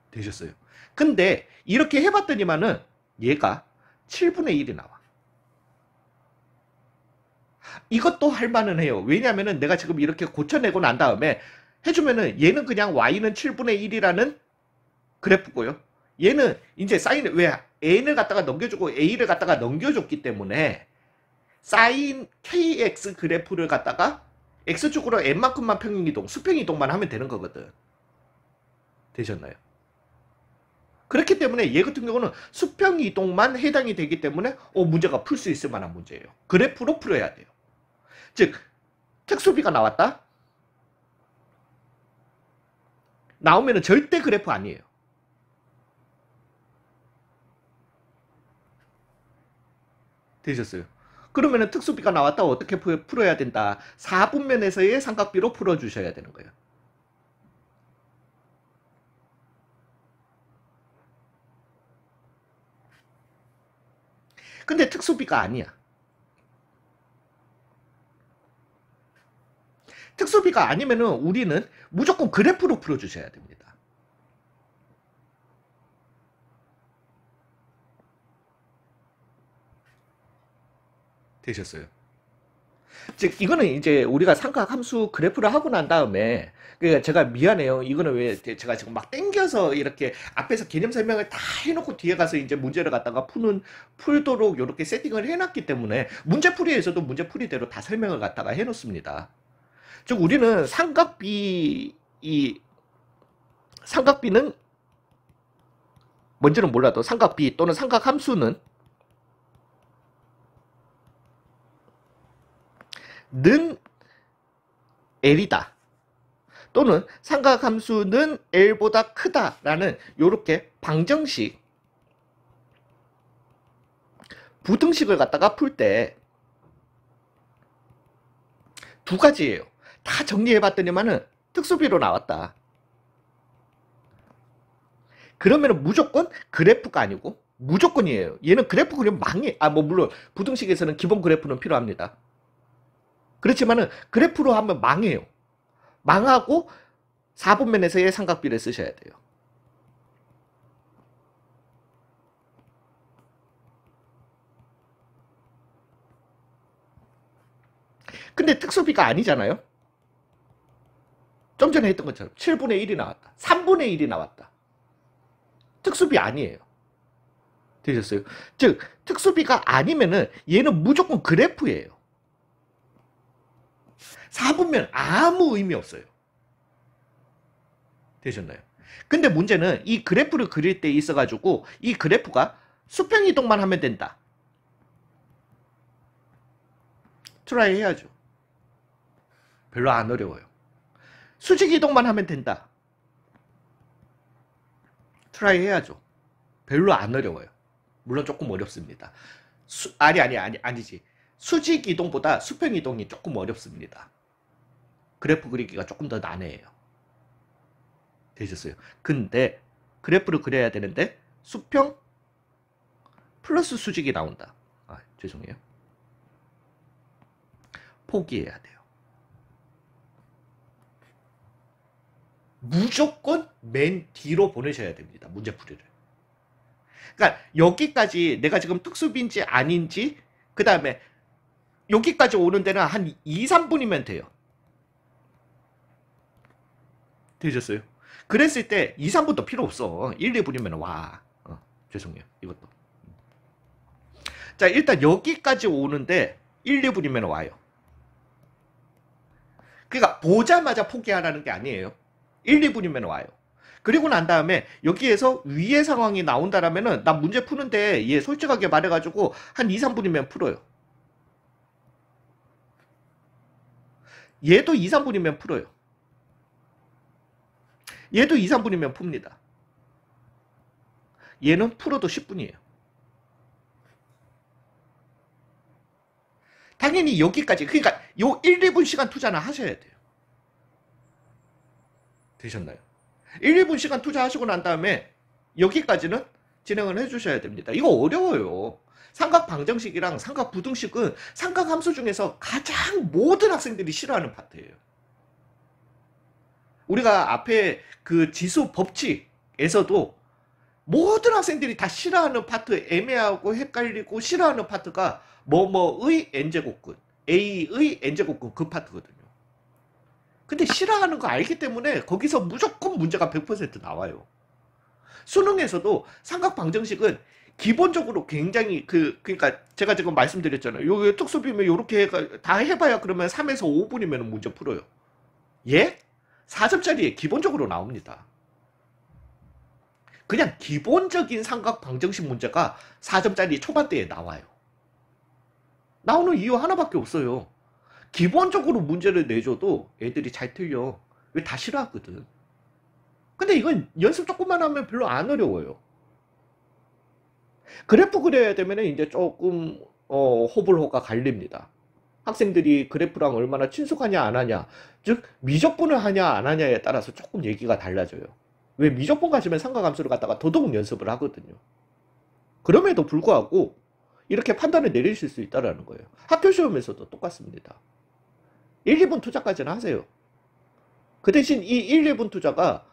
되셨어요? 근데 이렇게 해봤더니만은 얘가 7분의 1이 나와. 이것도 할만은 해요. 왜냐면은 내가 지금 이렇게 고쳐내고 난 다음에 해주면은 얘는 그냥 y는 7분의 1이라는 그래프고요. 얘는 이제 사인을 왜 n을 갖다가 넘겨주고 a를 갖다가 넘겨줬기 때문에 사인 kx 그래프를 갖다가 x축으로 n만큼만 평행이동, 수평이동만 하면 되는 거거든. 되셨나요? 그렇기 때문에 얘 같은 경우는 수평이동만 해당이 되기 때문에 문제가 풀 수 있을 만한 문제예요. 그래프로 풀어야 돼요. 즉 특수비가 나왔다? 나오면은 절대 그래프 아니에요. 되셨어요? 그러면은 특수비가 나왔다 어떻게 풀어야 된다? 4분면에서의 삼각비로 풀어주셔야 되는 거예요. 근데 특수비가 아니야. 특수비가 아니면은 우리는 무조건 그래프로 풀어주셔야 됩니다. 되셨어요? 즉 이거는 이제 우리가 삼각함수 그래프를 하고 난 다음에, 그러니까 제가 미안해요. 이거는 왜 제가 지금 막 땡겨서 이렇게 앞에서 개념 설명을 다 해놓고 뒤에 가서 이제 문제를 갖다가 풀도록 이렇게 세팅을 해놨기 때문에 문제풀이에서도 문제풀이대로 다 설명을 갖다가 해놓습니다. 즉 우리는 삼각비는 뭔지는 몰라도 삼각비 또는 삼각함수는 는 L이다. 또는 삼각함수는 L보다 크다라는 요렇게 방정식, 부등식을 갖다가 풀 때 두 가지예요. 다 정리해봤더니만은 특수비로 나왔다. 그러면은 무조건 그래프가 아니고 무조건이에요. 얘는 그래프 그리면 망해. 물론 부등식에서는 기본 그래프는 필요합니다. 그렇지만은 그래프로 하면 망해요. 망하고 4분면에서의 삼각비를 쓰셔야 돼요. 근데 특수비가 아니잖아요. 좀 전에 했던 것처럼 7분의 1이 나왔다. 3분의 1이 나왔다. 특수비 아니에요. 되셨어요? 즉 특수비가 아니면은 얘는 무조건 그래프예요. 4분면 아무 의미 없어요. 되셨나요? 근데 문제는 이 그래프를 그릴 때 있어가지고 이 그래프가 수평 이동만 하면 된다. 트라이 해야죠. 별로 안 어려워요. 수직 이동만 하면 된다. 트라이 해야죠. 별로 안 어려워요. 물론 조금 어렵습니다. 아니지. 수직 이동보다 수평 이동이 조금 어렵습니다. 그래프 그리기가 조금 더 난해해요. 되셨어요? 근데 그래프를 그려야 되는데 수평 플러스 수직이 나온다. 죄송해요. 포기해야 돼요. 무조건 맨 뒤로 보내셔야 됩니다. 문제풀이를. 그러니까 여기까지 내가 지금 특수비인지 아닌지, 그 다음에 여기까지 오는 데는 한 2, 3분이면 돼요. 되셨어요? 그랬을 때 2, 3분도 필요 없어. 1, 2분이면 와. 죄송해요. 이것도. 자, 일단 여기까지 오는데 1, 2분이면 와요. 그러니까 보자마자 포기하라는 게 아니에요. 1, 2분이면 와요. 그리고 난 다음에 여기에서 위의 상황이 나온다라면은 나 문제 푸는데 얘 솔직하게 말해가지고 한 2, 3분이면 풀어요. 얘도 2, 3분이면 풀어요. 얘도 2, 3분이면 풉니다. 얘는 풀어도 10분이에요. 당연히 여기까지, 그러니까 요 1, 2분 시간 투자는 하셔야 돼요. 되셨나요? 1, 2분 시간 투자하시고 난 다음에 여기까지는 진행을 해주셔야 됩니다. 이거 어려워요. 삼각 방정식이랑 삼각 부등식은 삼각 함수 중에서 가장 모든 학생들이 싫어하는 파트예요. 우리가 앞에 그 지수 법칙에서도 모든 학생들이 다 싫어하는 파트, 애매하고 헷갈리고 싫어하는 파트가 뭐뭐의 n제곱근, a의 n제곱근 그 파트거든요. 근데 싫어하는 거 알기 때문에 거기서 무조건 문제가 100% 나와요. 수능에서도 삼각 방정식은 기본적으로 굉장히 그러니까 제가 지금 말씀드렸잖아요. 요 특수비면 요렇게 다 해봐야 그러면 3에서 5분이면 문제 풀어요. 예? 4점짜리에 기본적으로 나옵니다. 그냥 기본적인 삼각 방정식 문제가 4점짜리 초반대에 나와요. 나오는 이유 하나밖에 없어요. 기본적으로 문제를 내줘도 애들이 잘 틀려. 왜 다 싫어하거든. 근데 이건 연습 조금만 하면 별로 안 어려워요. 그래프 그려야 되면 이제 조금 호불호가 갈립니다. 학생들이 그래프랑 얼마나 친숙하냐 안 하냐, 즉 미적분을 하냐 안 하냐에 따라서 조금 얘기가 달라져요. 왜 미적분 가시면 삼각함수를 갖다가 더더욱 연습을 하거든요. 그럼에도 불구하고 이렇게 판단을 내리실 수 있다는 거예요. 학교 시험에서도 똑같습니다. 1, 2분 투자까지는 하세요. 그 대신 이 1, 2분 투자가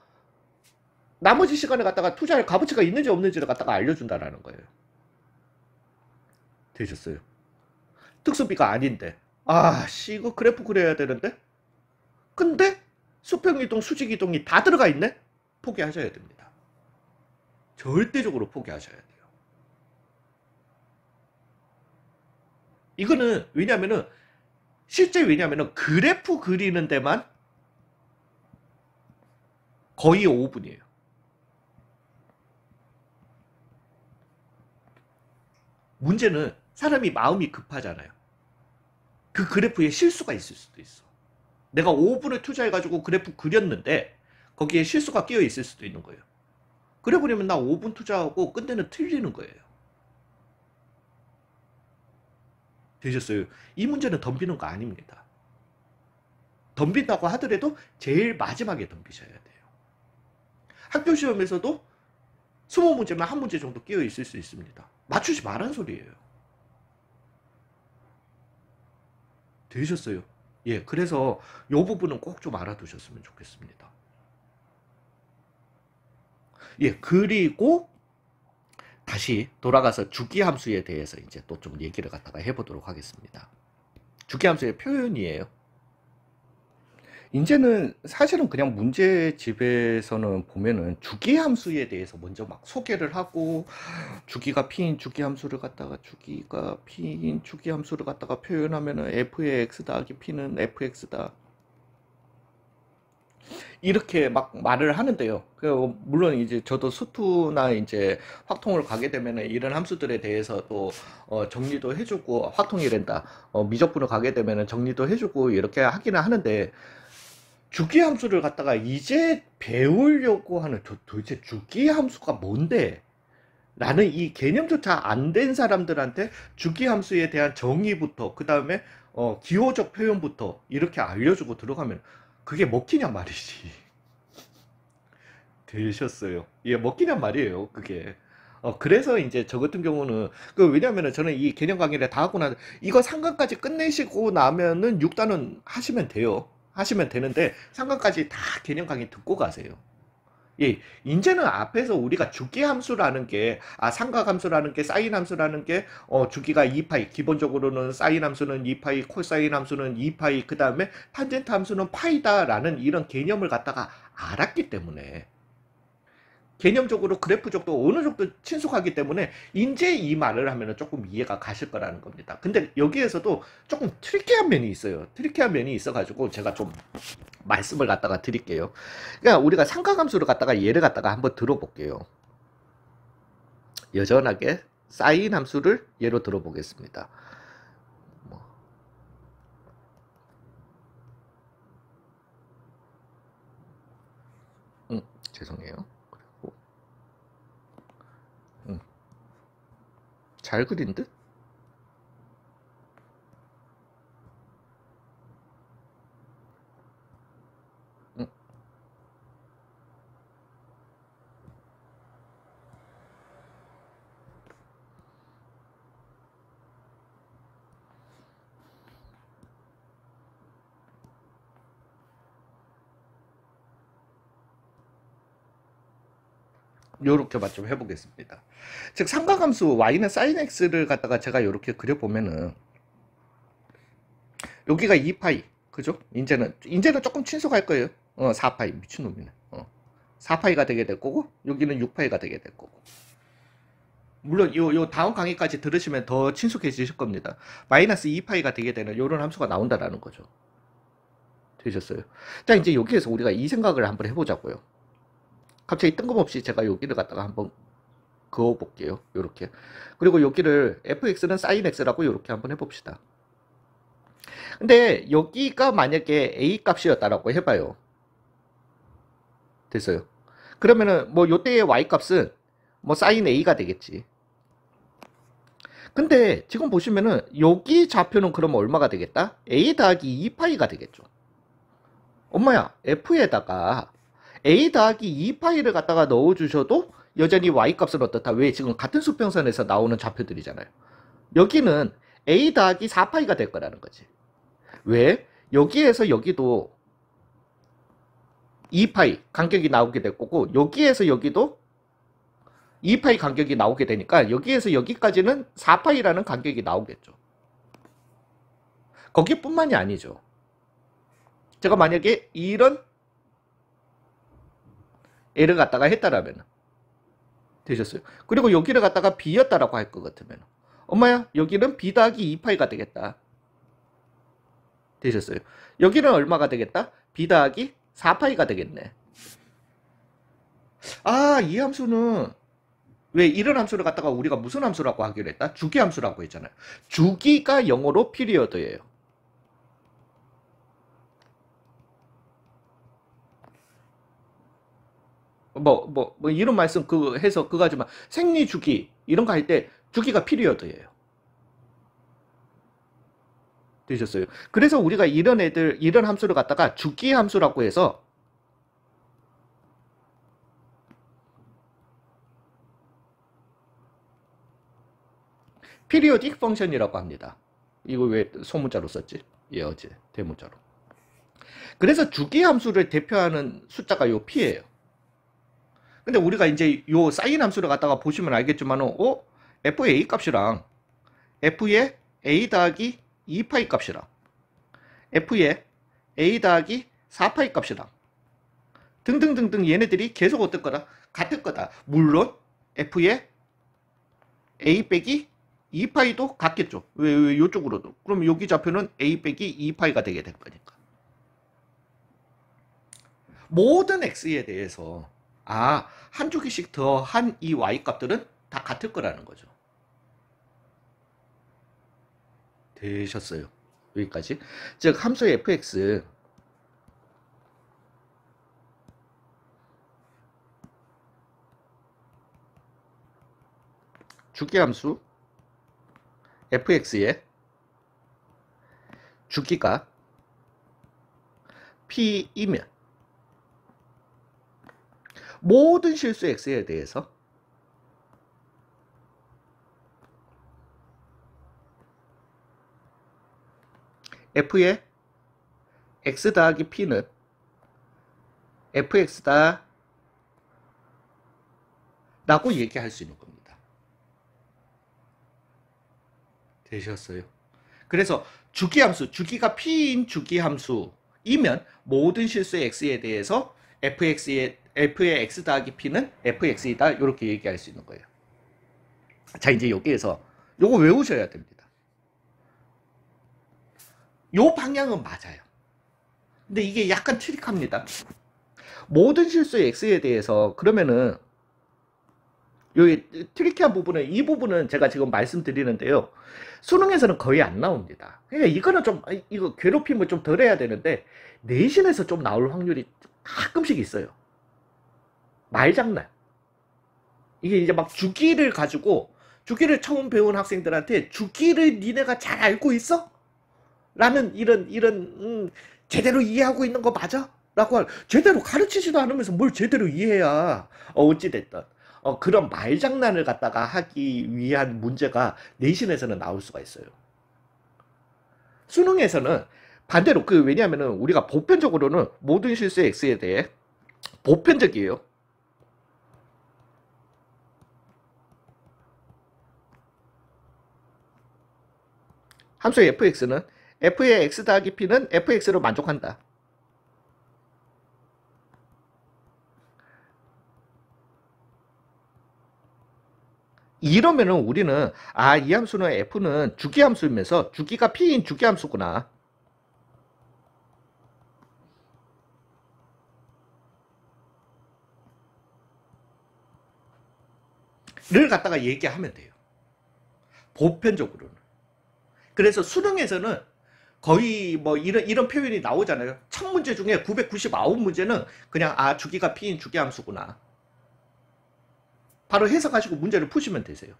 나머지 시간에 갖다가 투자할 값어치가 있는지 없는지를 갖다가 알려준다라는 거예요. 되셨어요? 특수비가 아닌데, 아씨 이거 그래프 그려야 되는데, 근데 수평이동, 수직이동이 다 들어가 있네? 포기하셔야 됩니다. 절대적으로 포기하셔야 돼요. 이거는 왜냐면은 실제 왜냐면은 그래프 그리는 데만 거의 5분이에요. 문제는 사람이 마음이 급하잖아요. 그 그래프에 실수가 있을 수도 있어. 내가 5분을 투자해가지고 그래프 그렸는데 거기에 실수가 끼어 있을 수도 있는 거예요. 그래버리면 나 5분 투자하고 끝내는 틀리는 거예요. 되셨어요? 이 문제는 덤비는 거 아닙니다. 덤빈다고 하더라도 제일 마지막에 덤비셔야 돼요. 학교 시험에서도 20문제면 한 문제 정도 끼어 있을 수 있습니다. 맞추지 말란 소리예요. 되셨어요? 예, 그래서 이 부분은 꼭 좀 알아두셨으면 좋겠습니다. 예, 그리고 다시 돌아가서 주기함수에 대해서 이제 또 좀 얘기를 갖다가 해보도록 하겠습니다. 주기함수의 표현이에요. 이제는 사실은 그냥 문제집에서는 보면은 주기함수에 대해서 먼저 막 소개를 하고, 주기가 p인 주기함수를 갖다가 주기가 p인 주기함수를 갖다가 표현하면은 f의 x 더하기 p는 fx다, 이렇게 막 말을 하는데요. 물론 이제 저도 수투나 이제 확통을 가게 되면은 이런 함수들에 대해서도 정리도 해주고, 확통이란다, 미적분을 가게 되면은 정리도 해주고 이렇게 하기는 하는데, 주기함수를 갖다가 이제 배우려고 하는, 도대체 주기함수가 뭔데? 라는 이 개념조차 안 된 사람들한테 주기함수에 대한 정의부터, 그 다음에 기호적 표현부터 이렇게 알려주고 들어가면 그게 먹히냔 말이지. 되셨어요? 예, 먹히냔 말이에요, 그게. 그래서 이제 저 같은 경우는, 왜냐면은 저는 이 개념 강의를 다 하고 나서 이거 상관까지 끝내시고 나면은 6단은 하시면 돼요. 하시면 되는데, 상관까지 다 개념 강의 듣고 가세요. 예, 이제는 앞에서 우리가 주기함수라는 게, 삼각함수라는 게, 사인함수라는 게, 주기가 2파이, 기본적으로는 사인함수는 2파이, 코사인함수는 2파이, 그 다음에 탄젠트 함수는 파이다라는 이런 개념을 갖다가 알았기 때문에, 개념적으로 그래프적도 어느 정도 친숙하기 때문에 이제 이 말을 하면 조금 이해가 가실 거라는 겁니다. 근데 여기에서도 조금 트리키한 면이 있어요. 트리키한 면이 있어가지고 제가 좀 말씀을 갖다가 드릴게요. 그러니까 우리가 삼각함수를 갖다가 예를 갖다가 한번 들어볼게요. 여전하게 사인 함수를 예로 들어보겠습니다. 죄송해요. 잘 그린 듯? 요렇게만 좀 해보겠습니다. 즉 삼각함수 y는 sin x를 갖다가 제가 이렇게 그려보면은 여기가 2파이, 그죠? 이제는 조금 친숙할 거예요. 4파이, 미친놈이네. 4파이가 되게 될 거고, 여기는 6파이가 되게 될 거고. 물론 요 다음 강의까지 들으시면 더 친숙해지실 겁니다. 마이너스 2파이가 되게 되는 요런 함수가 나온다라는 거죠. 되셨어요? 자, 이제 여기에서 우리가 이 생각을 한번 해보자고요. 갑자기 뜬금없이 제가 여기를 갖다가 한번 그어볼게요. 요렇게. 그리고 여기를 fx는 sin x라고 요렇게 한번 해봅시다. 근데 여기가 만약에 a 값이었다라고 해봐요. 됐어요. 그러면은 뭐 요때의 y 값은 뭐 sin a가 되겠지. 근데 지금 보시면은 여기 좌표는 그럼 얼마가 되겠다? a 더하기 2파이가 되겠죠. 엄마야, f에다가 a 더하기 2파이를 갖다가 넣어주셔도 여전히 y 값은 어떻다? 왜? 지금 같은 수평선에서 나오는 좌표들이잖아요. 여기는 a 더하기 4파이가 될 거라는 거지. 왜? 여기에서 여기도 2파이 간격이 나오게 될 거고, 여기에서 여기도 2파이 간격이 나오게 되니까 여기에서 여기까지는 4파이라는 간격이 나오겠죠. 거기뿐만이 아니죠. 제가 만약에 이런 L을 갖다가 했다라면 되셨어요. 그리고 여기를 갖다가 B였다라고 할 것 같으면 엄마야 여기는 B 더하기 2파이가 되겠다. 되셨어요. 여기는 얼마가 되겠다? B 더하기 4파이가 되겠네. 아, 이 함수는 왜 이런 함수를 갖다가 우리가 무슨 함수라고 하기로 했다? 주기 함수라고 했잖아요. 주기가 영어로 피리어드예요. 이런 말씀 해서 그거 하지만 생리 주기 이런 거 할 때 주기가 피리어드예요. 되셨어요? 그래서 우리가 이런 함수를 갖다가 주기 함수라고 해서 periodic function이라고 합니다. 이거 왜 소문자로 썼지? 예, 어제 대문자로. 그래서 주기 함수를 대표하는 숫자가 요 p예요. 근데 우리가 이제 요 사인 함수를 갖다가 보시면 알겠지만, fA 값이랑 f의 a 더하기 2파이 값이랑 f의 a 더하기 4파이 값이랑 등등등등 얘네들이 계속 어떨 거다? 같을 거다. 물론 f의 a 빼기 2파이도 같겠죠. 왜 요쪽으로도. 그럼 여기 좌표는 a 빼기 2파이가 되게 될 거니까. 모든 x에 대해서 한 주기씩 더한 이 y 값들은 다 같을 거라는 거죠. 되셨어요? 여기까지. 즉 함수 fx 주기함수 fx의 주기가 p이면 모든 실수 x에 대해서 f의 x 더하기 p는 fx다 라고 얘기할 수 있는 겁니다. 되셨어요? 그래서 주기함수, 주기가 p인 주기함수이면 모든 실수의 x에 대해서 f의 x 더하기 p는 fx이다 이렇게 얘기할 수 있는 거예요. 자, 이제 여기에서 요거 외우셔야 됩니다. 요 방향은 맞아요. 근데 이게 약간 트릭합니다. 모든 실수의 x에 대해서 그러면은 여기 트리키한 부분은 이 부분은 제가 지금 말씀드리는데요. 수능에서는 거의 안 나옵니다. 그러니까 이거는 좀 이거 괴롭힘을 좀 덜 해야 되는데 내신에서 좀 나올 확률이 가끔씩 있어요. 말장난. 이게 이제 막 주기를 가지고 주기를 처음 배운 학생들한테 주기를 니네가 잘 알고 있어? 라는 이런 제대로 이해하고 있는 거 맞아? 라고 제대로 가르치지도 않으면서 뭘 제대로 이해해야 어찌됐든 그런 말장난을 갖다가 하기 위한 문제가 내신에서는 나올 수가 있어요. 수능에서는 반대로 왜냐하면은 우리가 보편적으로는 모든 실수의 x에 대해 보편적이에요. 함수의 fx는 f의 x 더하기 p는 fx로 만족한다. 이러면은 우리는 이 함수는 f는 주기함수이면서 주기가 p인 주기함수구나. 를 갖다가 얘기하면 돼요. 보편적으로는. 그래서 수능에서는 거의 이런 표현이 나오잖아요. 1000문제 중에 999문제는 그냥 주기가 p인 주기함수구나. 바로 해석하시고 문제를 푸시면 되세요.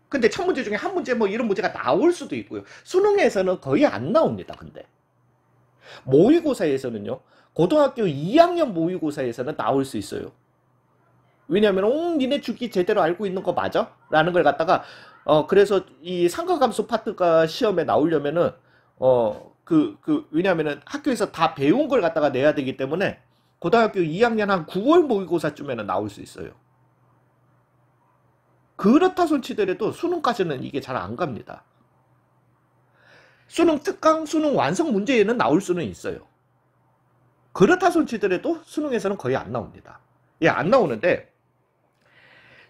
근데 1000문제 중에 한 문제 이런 문제가 나올 수도 있고요. 수능에서는 거의 안 나옵니다. 근데 모의고사에서는요. 고등학교 2학년 모의고사에서는 나올 수 있어요. 왜냐하면 니네 주기 제대로 알고 있는 거 맞아? 라는 걸 갖다가 그래서 이 상가감수 파트가 시험에 나오려면은, 왜냐면은 학교에서 다 배운 걸 갖다가 내야 되기 때문에, 고등학교 2학년 한 9월 모의고사쯤에는 나올 수 있어요. 그렇다 손치더라도 수능까지는 이게 잘 안 갑니다. 수능 특강, 수능 완성 문제에는 나올 수는 있어요. 그렇다 손치더라도 수능에서는 거의 안 나옵니다. 예, 안 나오는데,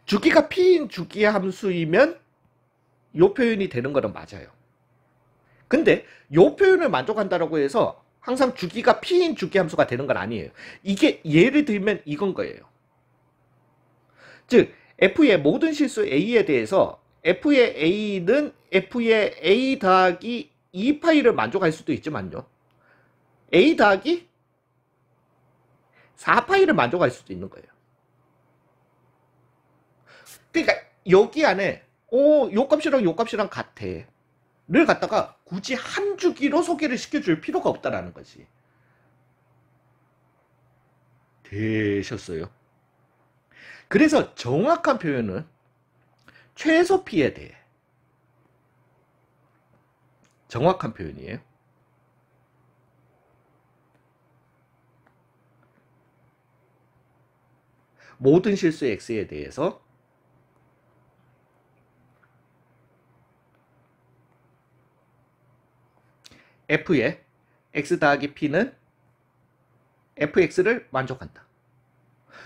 주기가 p인 주기 함수이면 요 표현이 되는 거는 맞아요. 근데 요 표현을 만족한다라고 해서 항상 주기가 p인 주기 함수가 되는 건 아니에요. 이게 예를 들면 이건 거예요. 즉 f의 모든 실수 a에 대해서 f의 a는 f의 a 더하기 2파이를 만족할 수도 있지만요. a 더하기 4파이를 만족할 수도 있는 거예요. 그러니까 여기 안에 요 값이랑 요 값이랑 같아. 를 갖다가 굳이 한 주기로 소개를 시켜줄 필요가 없다라는 거지. 되셨어요? 그래서 정확한 표현은 최소 피에 대해 정확한 표현이에요. 모든 실수 x에 대해서 f의 x 더하기 p는 fx를 만족한다.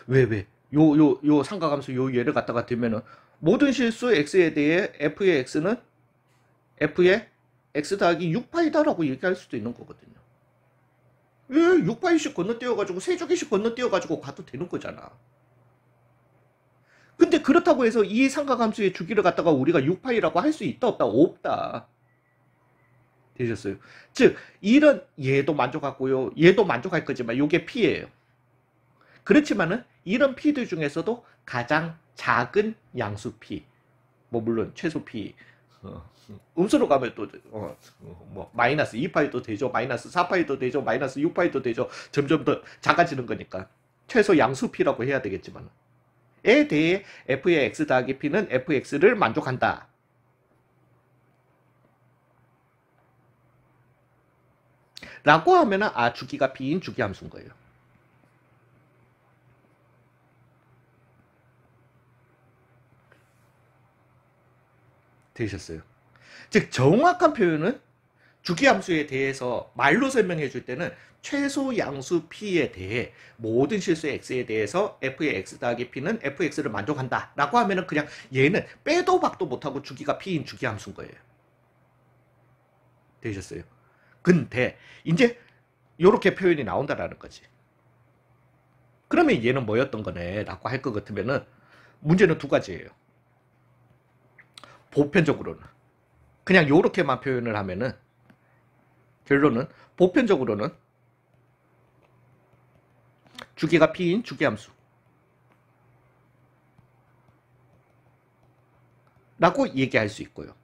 왜? 요 상가함수 요 예를 갖다가 들면은 모든 실수 x에 대해 f의 x는 f의 x 더하기 6파이다라고 얘기할 수도 있는 거거든요. 왜 6파이씩 건너뛰어가지고 세주기씩 건너뛰어가지고 가도 되는 거잖아. 근데 그렇다고 해서 이 삼각함수의 주기를 갖다가 우리가 6파이라고 할 수 있다 없다? 없다. 되셨어요? 즉 이런 얘도 만족하고요. 얘도 만족할 거지만 이게 p예요. 그렇지만은 이런 p들 중에서도 가장 작은 양수 p, 뭐 물론 최소 p, 음수로 가면 또 뭐 마이너스 2파이도 되죠, 마이너스 4파이도 되죠, 마이너스 6파이도 되죠. 점점 더 작아지는 거니까 최소 양수 p라고 해야 되겠지만 에 대해 f의 x 더하기 p는 fx를 만족한다. 라고 하면은 주기가 p인 주기함수인 거예요. 되셨어요? 즉 정확한 표현은 주기함수에 대해서 말로 설명해 줄 때는 최소 양수 p에 대해 모든 실수 x에 대해서 f의 x 더하기 p는 fx를 만족한다 라고 하면은 그냥 얘는 빼도 박도 못하고 주기가 p인 주기함수인 거예요. 되셨어요? 근데 이제 이렇게 표현이 나온다라는 거지. 그러면 얘는 뭐였던 거네 라고 할 것 같으면은 문제는 두 가지예요. 보편적으로는 그냥 요렇게만 표현을 하면은 결론은 보편적으로는 주기가 p인 주기함수 라고 얘기할 수 있고요.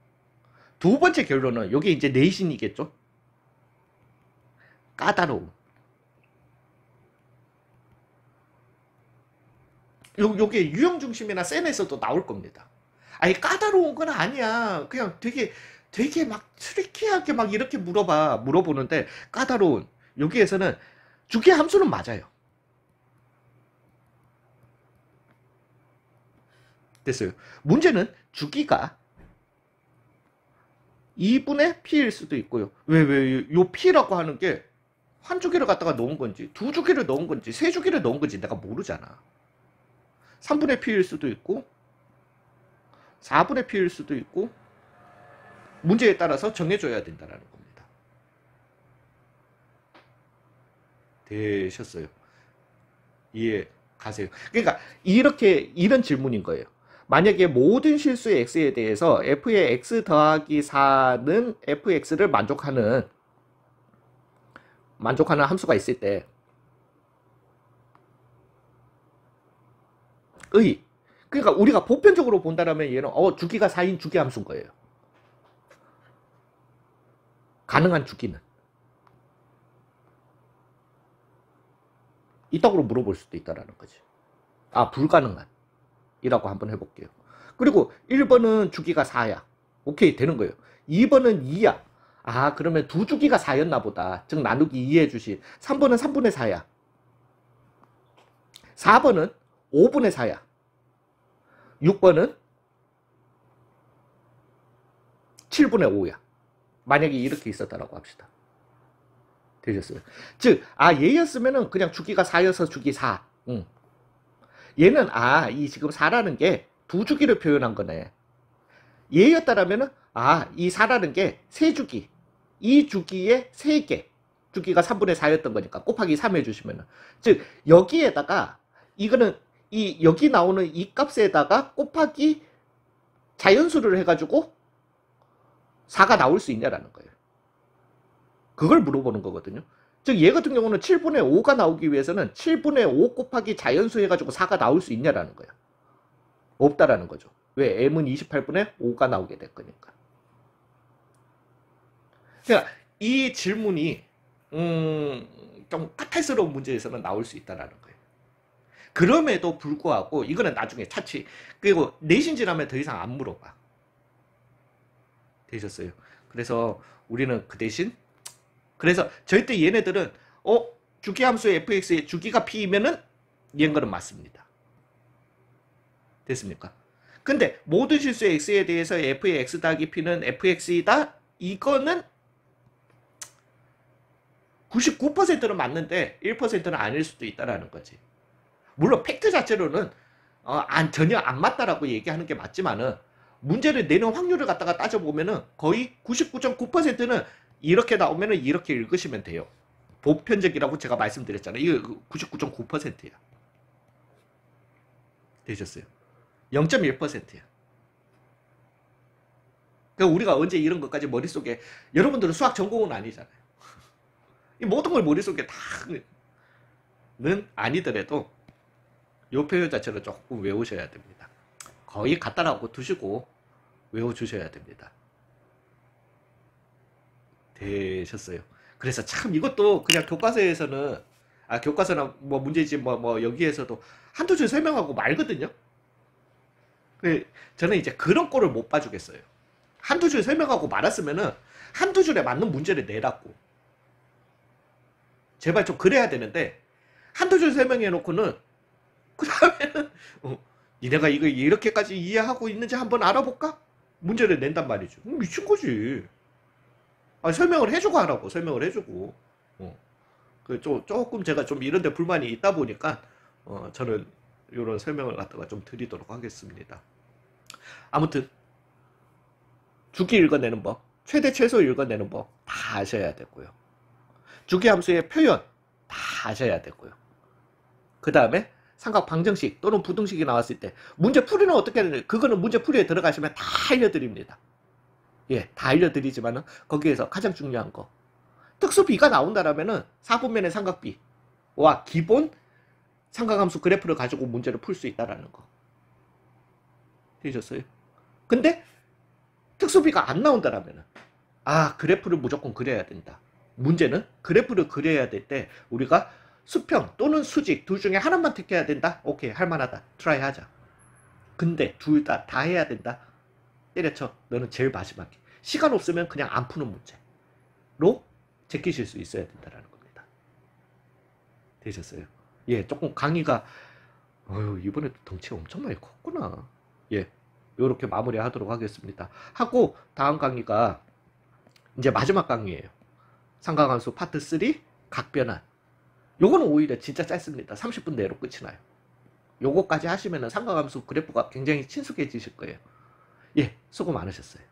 두 번째 결론은 이게 이제 내신이겠죠. 까다로움. 요게 유형중심이나 쌤에서도 나올 겁니다. 아니 까다로운 건 아니야. 그냥 되게 막 트리키하게 막 이렇게 물어보는데 까다로운 여기에서는 주기 함수는 맞아요. 됐어요. 문제는 주기가 2분의 p일 수도 있고요. 요 p라고 하는 게 한 주기를 갖다가 넣은 건지 두 주기를 넣은 건지 세 주기를 넣은 건지 내가 모르잖아. 3분의 p일 수도 있고 4분의 p일 수도 있고 문제에 따라서 정해줘야 된다는 겁니다. 되셨어요? 이해 가세요? 그러니까 이런 질문인 거예요. 만약에 모든 실수의 x에 대해서 f의 x 더하기 4는 fx를 만족하는 함수가 있을 때 그러니까 우리가 보편적으로 본다면 얘는 주기가 4인 주기 함수인 거예요. 가능한 주기는 이따구로 물어볼 수도 있다라는 거지. 불가능한 이라고 한번 해볼게요. 그리고 1번은 주기가 4야. 오케이, 되는 거예요. 2번은 2야. 아, 그러면 두 주기가 4였나 보다. 즉 나누기 2 해주시. 3번은 3분의 4야. 4번은 5분의 4야. 6번은 7분의 5야. 만약에 이렇게 있었다라고 합시다. 되셨어요? 즉, 얘였으면은 그냥 주기가 4여서 주기 4. 얘는, 이 지금 4라는 게 두 주기를 표현한 거네. 얘였다라면은, 이 4라는 게 세 주기. 이 주기에 3개. 주기가 3분의 4였던 거니까 곱하기 3 해주시면은. 즉, 여기에다가, 이거는, 여기 나오는 이 값에다가 곱하기 자연수를 해가지고 4가 나올 수 있냐라는 거예요. 그걸 물어보는 거거든요. 즉, 얘 같은 경우는 7분의 5가 나오기 위해서는 7분의 5 곱하기 자연수 해가지고 4가 나올 수 있냐라는 거예요. 없다라는 거죠. 왜? m은 28분의 5가 나오게 될 거니까. 그러니까 이 질문이 좀 까탈스러운 문제에서는 나올 수 있다라는 거예요. 그럼에도 불구하고 이거는 나중에 차치. 그리고 내신 지나면 더 이상 안 물어봐. 되셨어요? 그래서 우리는 그 대신, 그래서 절대 얘네들은 주기함수의 fx의 주기가 p이면은 얘는 맞습니다. 됐습니까? 근데 모든 실수의 x에 대해서 f의 x 더하기 p는 fx이다. 이거는 99%는 맞는데 1%는 아닐 수도 있다라는 거지. 물론 팩트 자체로는 전혀 안 맞다라고 얘기하는 게 맞지만은 문제를 내는 확률을 갖다가 따져보면은 거의 99.9%는 이렇게 나오면은 이렇게 읽으시면 돼요. 보편적이라고 제가 말씀드렸잖아요. 이거 99.9%야. 되셨어요? 0.1%야. 그러니까 우리가 언제 이런 것까지 머릿속에, 여러분들은 수학 전공은 아니잖아요. 이 모든 걸 머릿속에 다는 아니더라도 이 표현 자체를 조금 외우셔야 됩니다. 거의 갖다라고 두시고 외워주셔야 됩니다. 되셨어요? 그래서 참 이것도 그냥 교과서에서는, 교과서나 뭐 문제집 뭐 여기에서도 한두 줄 설명하고 말거든요. 저는 이제 그런 꼴을 못 봐주겠어요. 한두 줄 설명하고 말았으면은 한두 줄에 맞는 문제를 내라고. 제발 좀 그래야 되는데, 한두 줄 설명해 놓고는 그 다음에는 니네가 이거 이렇게까지 이해하고 있는지 한번 알아볼까? 문제를 낸단 말이죠. 미친 거지. 설명을 해주고 하라고. 설명을 해주고. 조금 제가 좀 이런 데 불만이 있다 보니까 저는 이런 설명을 갖다가 좀 드리도록 하겠습니다. 아무튼 주기 읽어내는 법, 최대 최소 읽어내는 법 다 아셔야 되고요. 주기함수의 표현 다 아셔야 되고요. 그 다음에 삼각 방정식 또는 부등식이 나왔을 때 문제 풀이는 어떻게 하는지, 그거는 문제 풀이에 들어가시면 다 알려드립니다. 예, 다 알려드리지만은 거기에서 가장 중요한 거, 특수비가 나온다라면은 4분면의 삼각비와 기본 삼각함수 그래프를 가지고 문제를 풀 수 있다라는 거. 되셨어요? 근데 특수비가 안 나온다라면은 그래프를 무조건 그려야 된다. 문제는 그래프를 그려야 될 때 우리가 수평 또는 수직 둘 중에 하나만 택해야 된다? 오케이, 할만하다. 트라이 하자. 근데 둘 다 해야 된다? 때려쳐. 너는 제일 마지막에. 시간 없으면 그냥 안 푸는 문제로 제끼실 수 있어야 된다는 겁니다. 되셨어요? 예, 조금 강의가 이번에 덩치가 엄청 많이 컸구나. 예, 요렇게 마무리하도록 하겠습니다. 하고 다음 강의가 이제 마지막 강의예요. 삼각함수 파트 3 각변환. 요거는 오히려 진짜 짧습니다. 30분 내로 끝이 나요. 요거까지 하시면은 삼각함수 그래프가 굉장히 친숙해지실 거예요. 예, 수고 많으셨어요.